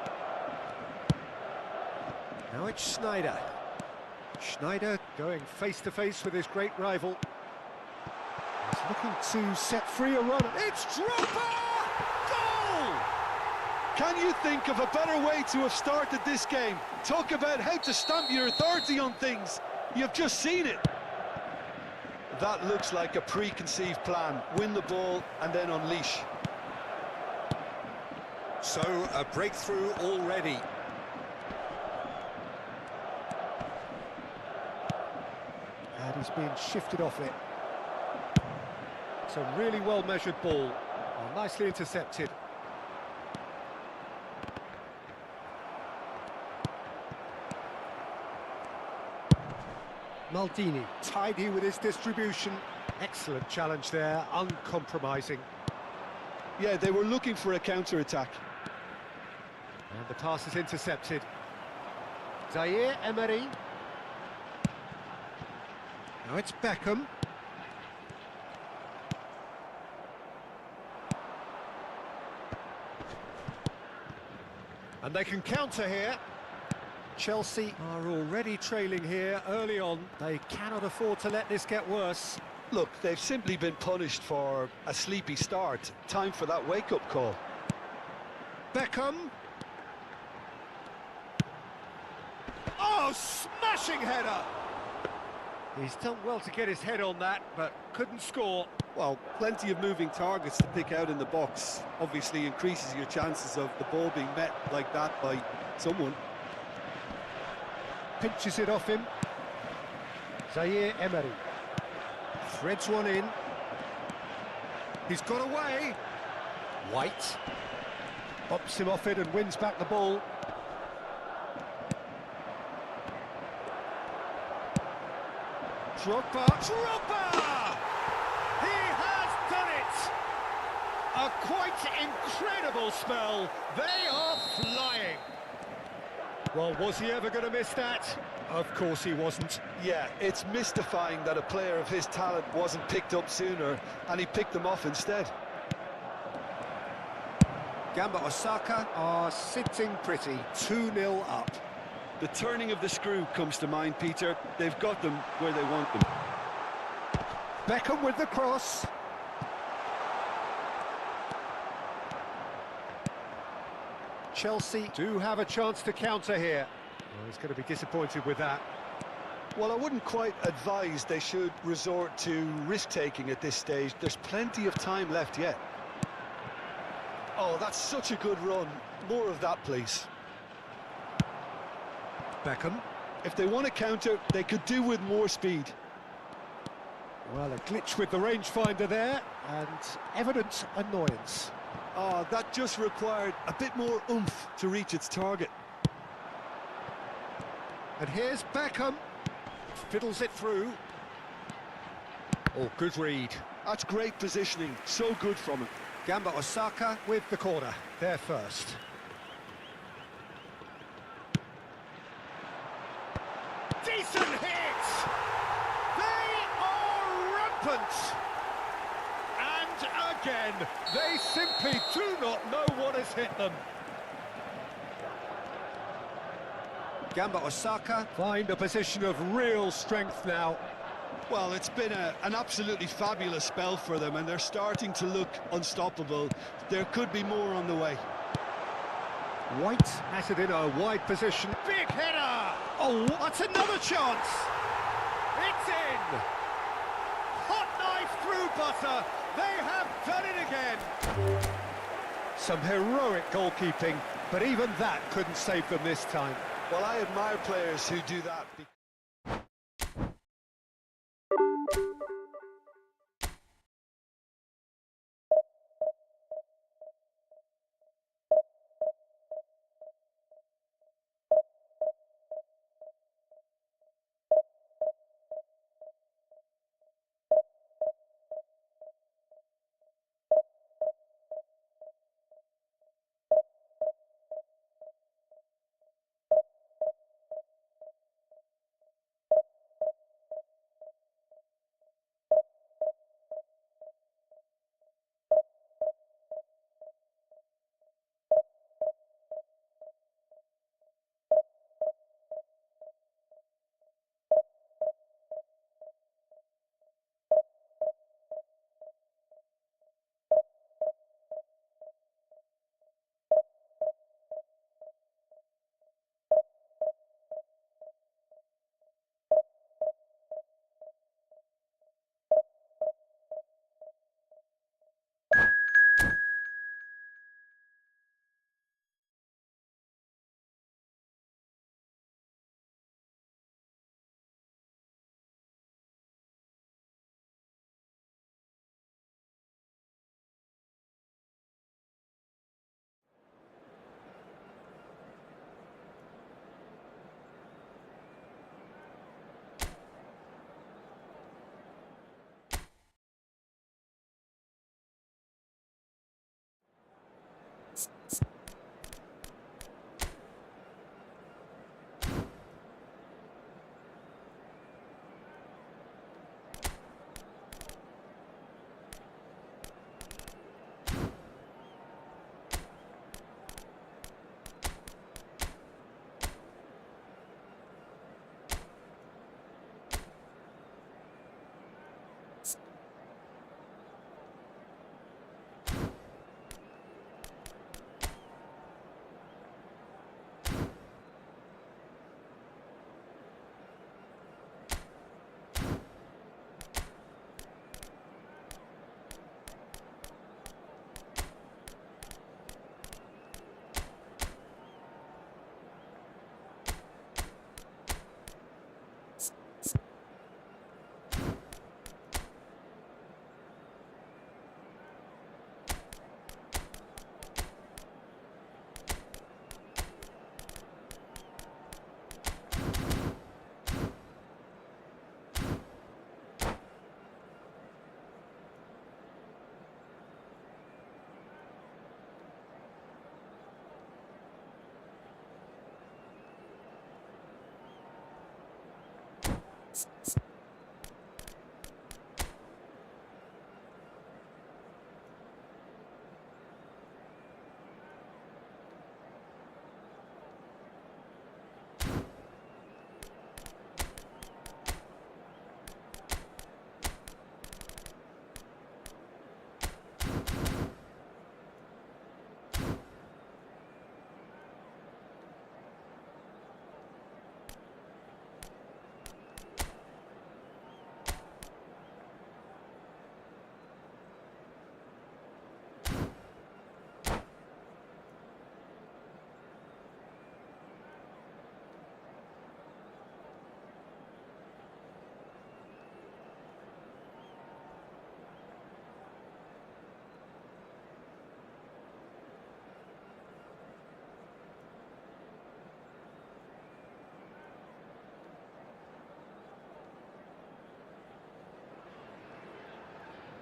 Now it's Schneider. Schneider going face-to-face with his great rival. He's looking to set free a run. It's Dropper! Goal! Can you think of a better way to have started this game? Talk about how to stamp your authority on things. You've just seen it. That looks like a preconceived plan. Win the ball and then unleash. So, a breakthrough already. And he's being shifted off it. It's a really well-measured ball. Oh, nicely intercepted. Maldini, tidy with his distribution. Excellent challenge there, uncompromising. Yeah, they were looking for a counter-attack. And the pass is intercepted. Zaire Emery. Now it's Beckham. And they can counter here. Chelsea are already trailing here early on. They cannot afford to let this get worse. Look, they've simply been punished for a sleepy start. Time for that wake-up call. Beckham. Oh, smashing header! He's done well to get his head on that, but couldn't score. Well, plenty of moving targets to pick out in the box. Obviously increases your chances of the ball being met like that by someone. Pinches it off him. Zaire Emery. Threads one in. He's got away. White. Bops him off it and wins back the ball. Drogba! He has done it! A quite incredible spell. They are flying. Well, was he ever going to miss that? Of course he wasn't. Yeah, it's mystifying that a player of his talent wasn't picked up sooner, and he picked them off instead. Gamba Osaka are sitting pretty, 2-0 up. The turning of the screw comes to mind, Peter. They've got them where they want them. Beckham with the cross. Chelsea do have a chance to counter here. Well, he's going to be disappointed with that. Well, I wouldn't quite advise they should resort to risk-taking at this stage. There's plenty of time left yet. Oh, that's such a good run. More of that, please. Beckham. If they want to counter, they could do with more speed. Well, a glitch with the rangefinder there, and evident annoyance. Oh, that just required a bit more oomph to reach its target. And here's Beckham. Fiddles it through. Oh, good read. That's great positioning. So good from him. Gamba Osaka with the corner. There first. Decent hit! They are rampant! And again, they simply do not know what has hit them. Gamba Osaka find a position of real strength now. Well, it's been an absolutely fabulous spell for them, and they're starting to look unstoppable. There could be more on the way. White has it in a wide position. Big header! Oh, That's another chance! It's in! Hot knife through butter! They have done it again! some heroic goalkeeping, but even that couldn't save them this time. Well, I admire players who do that.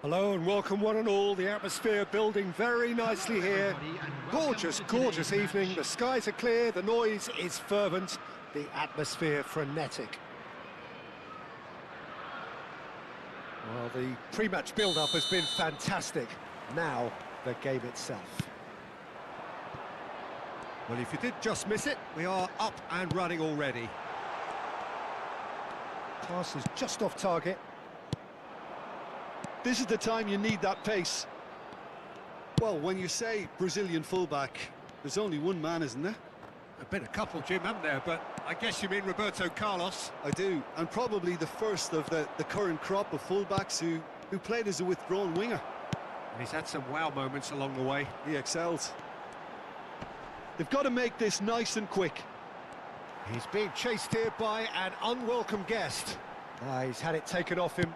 Hello and welcome one and all. The atmosphere building very nicely here. Gorgeous, gorgeous evening. The skies are clear, the noise is fervent, the atmosphere frenetic. Well, the pre-match build-up has been fantastic. Now, the game itself. Well, if you did just miss it, we are up and running already. Pass is just off target. This is the time you need that pace. Well, when you say Brazilian fullback, there's only one man, isn't there? There've been a couple, Jim, haven't there? But I guess you mean Roberto Carlos. I do, and probably the first of the current crop of fullbacks who played as a withdrawn winger. And he's had some wow moments along the way. He excels. They've got to make this nice and quick. He's being chased here by an unwelcome guest. He's had it taken off him.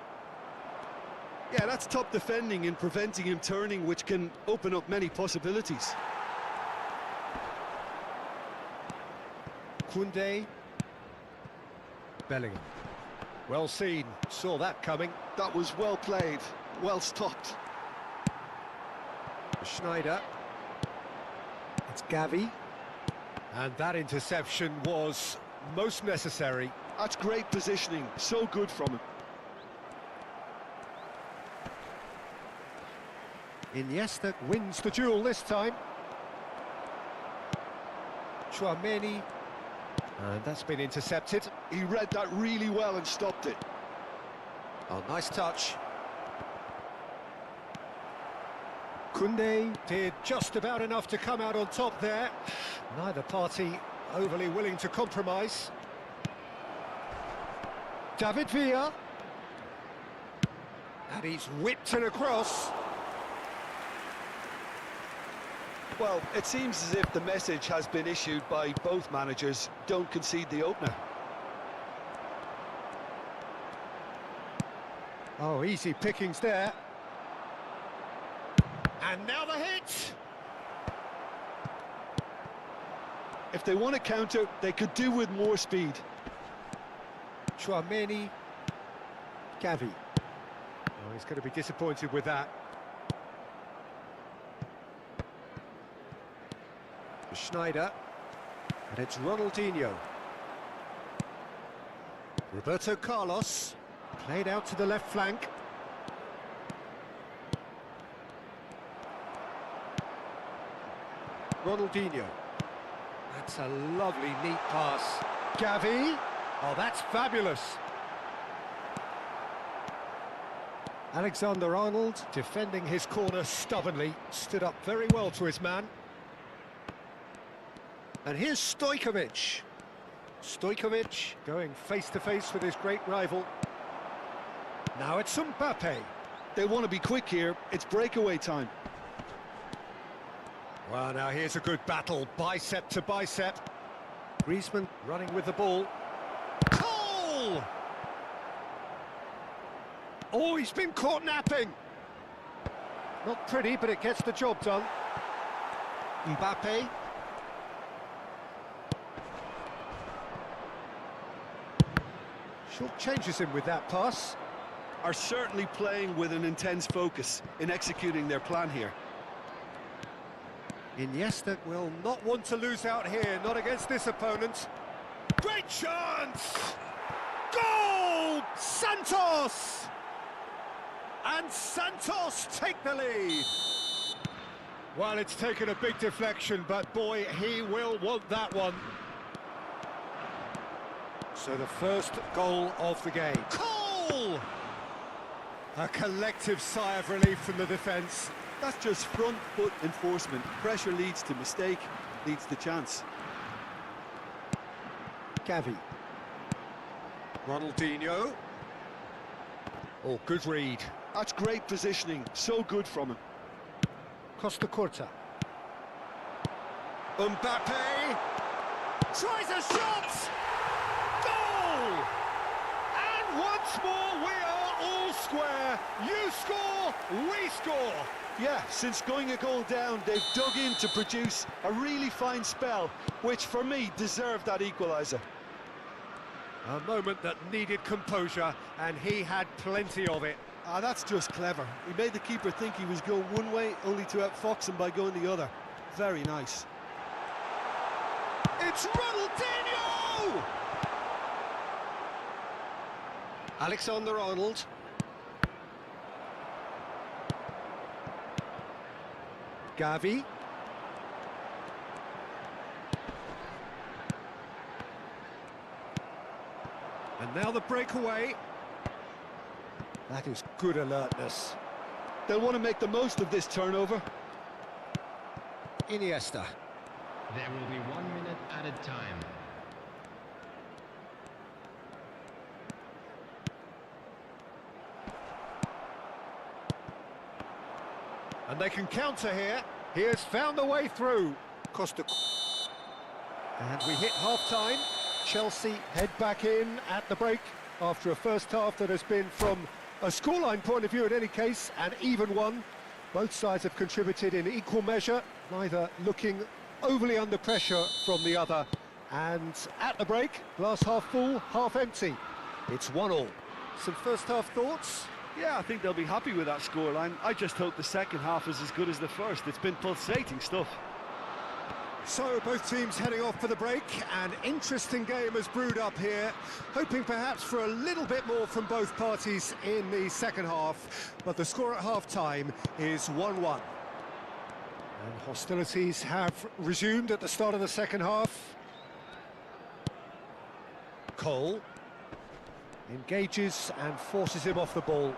Yeah, that's top defending and preventing him turning, which can open up many possibilities. Koundé. Bellingham. Well seen, saw that coming. That was well played, well stopped. Schneider. It's Gavi. And that interception was most necessary. That's great positioning, so good from him. Iniesta wins the duel this time. Tchouaméni. And that's been intercepted. He read that really well and stopped it. Oh, nice touch. Koundé did just about enough to come out on top there. Neither party overly willing to compromise. David Villa. And he's whipped it across. Well, it seems as if the message has been issued by both managers: don't concede the opener. Oh, easy pickings there. And now the hit! If they want to counter, they could do with more speed. Tchouaméni. Gavi. Oh, he's going to be disappointed with that. Schneider. And it's Ronaldinho. Roberto Carlos. Played out to the left flank. Ronaldinho. That's a lovely, neat pass. Gavi. Oh, that's fabulous. Alexander-Arnold defending his corner stubbornly. Stood up very well to his man. And here's Stojkovic. Stojkovic going face-to-face with his great rival. Now it's Mbappe. They want to be quick here. It's breakaway time. Well, now here's a good battle, bicep to bicep. Griezmann running with the ball. Goal! Oh, he's been caught napping. Not pretty, but it gets the job done. Mbappe. Short changes him with that pass. Are certainly playing with an intense focus in executing their plan here. Iniesta will not want to lose out here, not against this opponent. Great chance! Goal! Santos! And Santos take the lead. Well, it's taken a big deflection, but boy, he will want that one. So the first goal of the game. Goal! A collective sigh of relief from the defence. That's just front foot enforcement. Pressure leads to mistake, leads to chance. Gavi. Ronaldinho. Oh, good read. That's great positioning, so good from him. Costa Curta. Mbappe. Tries a shot! Goal! And once more we are all square. You score, we score. Yeah, since going a goal down, they've dug in to produce a really fine spell, which for me deserved that equaliser. A moment that needed composure, and he had plenty of it. Ah, that's just clever. He made the keeper think he was going one way, only to outfox him by going the other. Very nice. It's Ronaldinho! Alexander-Arnold. Gavi. And now the breakaway. That is good alertness. They'll want to make the most of this turnover. Iniesta. There will be 1 minute added time. And they can counter here. He has found the way through. Costa. And we hit half-time. Chelsea head back in at the break after a first half that has been, from a scoreline point of view in any case, an even one. Both sides have contributed in equal measure, neither looking overly under pressure from the other. And at the break, glass half full, half empty. It's 1-1. Some first half thoughts? Yeah, I think they'll be happy with that scoreline. I just hope the second half is as good as the first. It's been pulsating stuff. So both teams heading off for the break. An interesting game has brewed up here, hoping perhaps for a little bit more from both parties in the second half, but the score at half-time is 1-1. And hostilities have resumed at the start of the second half. Cole engages and forces him off the ball.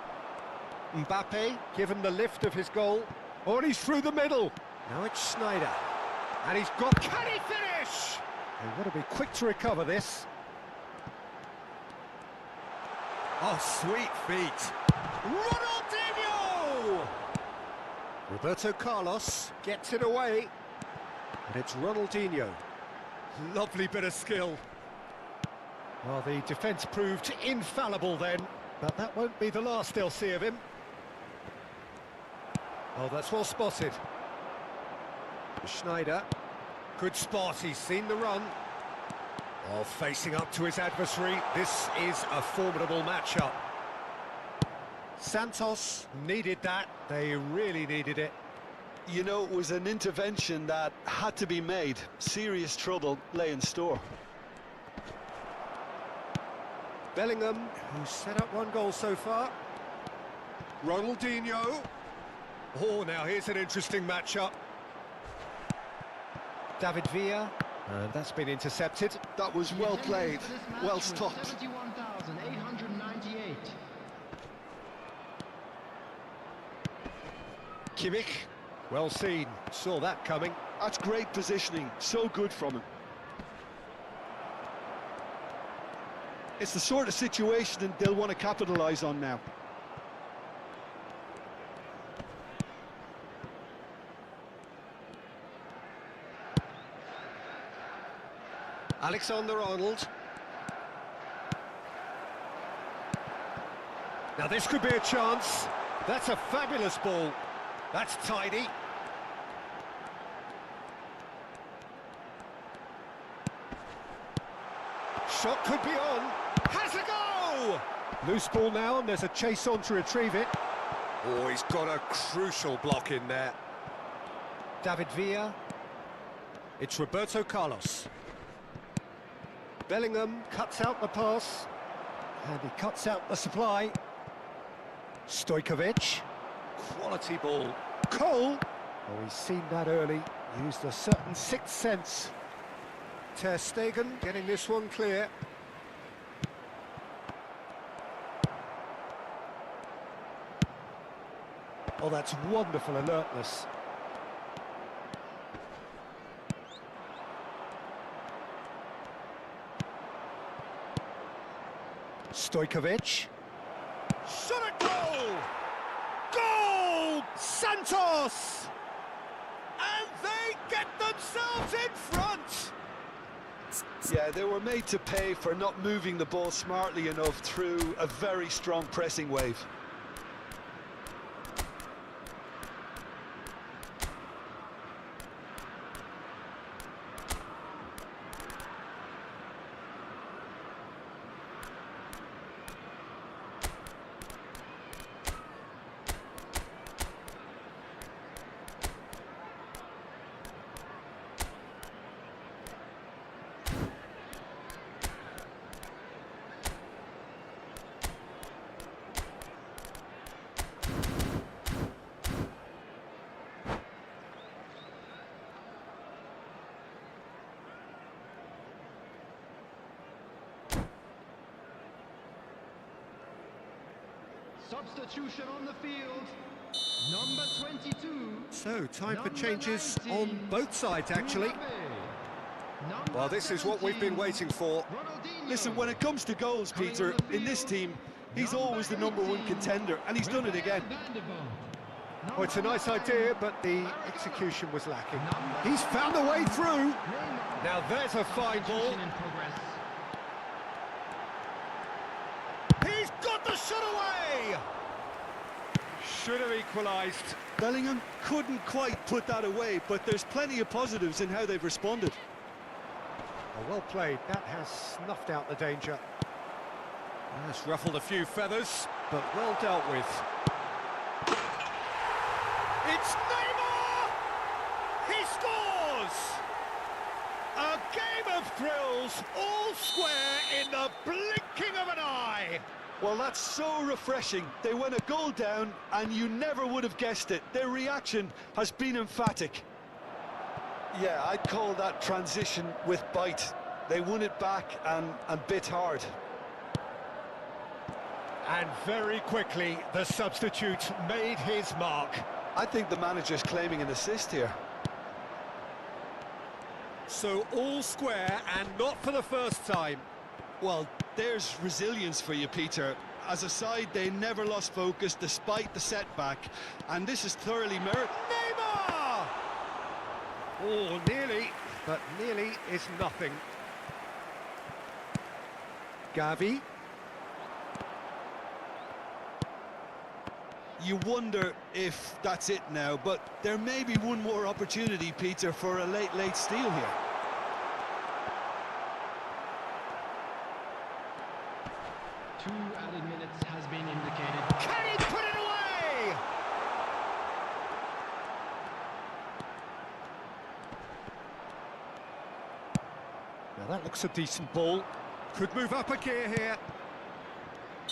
Mbappe given the lift of his goal. Oh, and he's through the middle. Now it's Schneider. And he's got... Can he finish? They've got to be quick to recover this. Oh, sweet feet. Ronaldinho! Roberto Carlos gets it away. And it's Ronaldinho. Lovely bit of skill. Well, the defence proved infallible then, but that won't be the last they'll see of him. Oh, that's well spotted. Schneider, good spot, he's seen the run. Oh, facing up to his adversary, this is a formidable matchup. Santos needed that, they really needed it. You know, it was an intervention that had to be made. Serious trouble lay in store. Bellingham, who's set up one goal so far. Ronaldinho. Oh, now here's an interesting matchup. David Villa, and that's been intercepted. That was well played, well stopped. 71,898. Kimmich, well seen, saw that coming. That's great positioning, so good from him. It's the sort of situation that they'll want to capitalise on now. Alexander-Arnold. Now this could be a chance. That's a fabulous ball. That's tidy. Shot could be on. Has a go! Loose ball now, and there's a chase on to retrieve it. Oh, he's got a crucial block in there. David Villa. It's Roberto Carlos. Bellingham cuts out the pass. And he cuts out the supply. Stojkovic. Quality ball. Cole. Oh, he's seen that early. Used a certain sixth sense. Ter Stegen getting this one clear. Oh, that's wonderful alertness. Stojkovic. Shot at goal! Goal! Santos! And they get themselves in front! Yeah, they were made to pay for not moving the ball smartly enough through a very strong pressing wave. Substitution on the field. Number 22. So, time for Number changes 19, on both sides, actually. Number Well, this is what we've been 17, waiting for. Ronaldinho. Listen, when it comes to goals, Coming Peter, on the in this field, team, he's number always the number one 18, contender, and he's done it again. Oh, it's a nice idea, but the execution was lacking. He's found a way through. Now there's a fine ball. He's got the shot away! Should have equalised. Bellingham couldn't quite put that away, but there's plenty of positives in how they've responded. Oh, well played. That has snuffed out the danger. That's ruffled a few feathers, but well dealt with. It's Neymar! He scores! A game of thrills, all square in the blinking of an eye! Well, that's so refreshing. They went a goal down, and you never would have guessed it. Their reaction has been emphatic. Yeah, I'd call that transition with bite. They won it back and bit hard. And very quickly, the substitute made his mark. I think the manager's claiming an assist here. So all square, and not for the first time. Well, there's resilience for you, Peter. As a side, they never lost focus despite the setback, and this is thoroughly merited. Neymar! Oh, nearly, but nearly is nothing. Gavi. You wonder if that's it now, but there may be one more opportunity, Peter, for a late steal here. Two added minutes has been indicated. Can he put it away? Now that looks a decent ball. Could move up a gear here.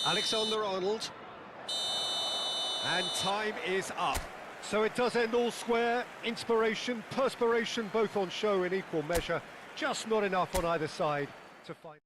Alexander-Arnold. And time is up. So it does end all square. Inspiration, perspiration, both on show in equal measure. Just not enough on either side to find...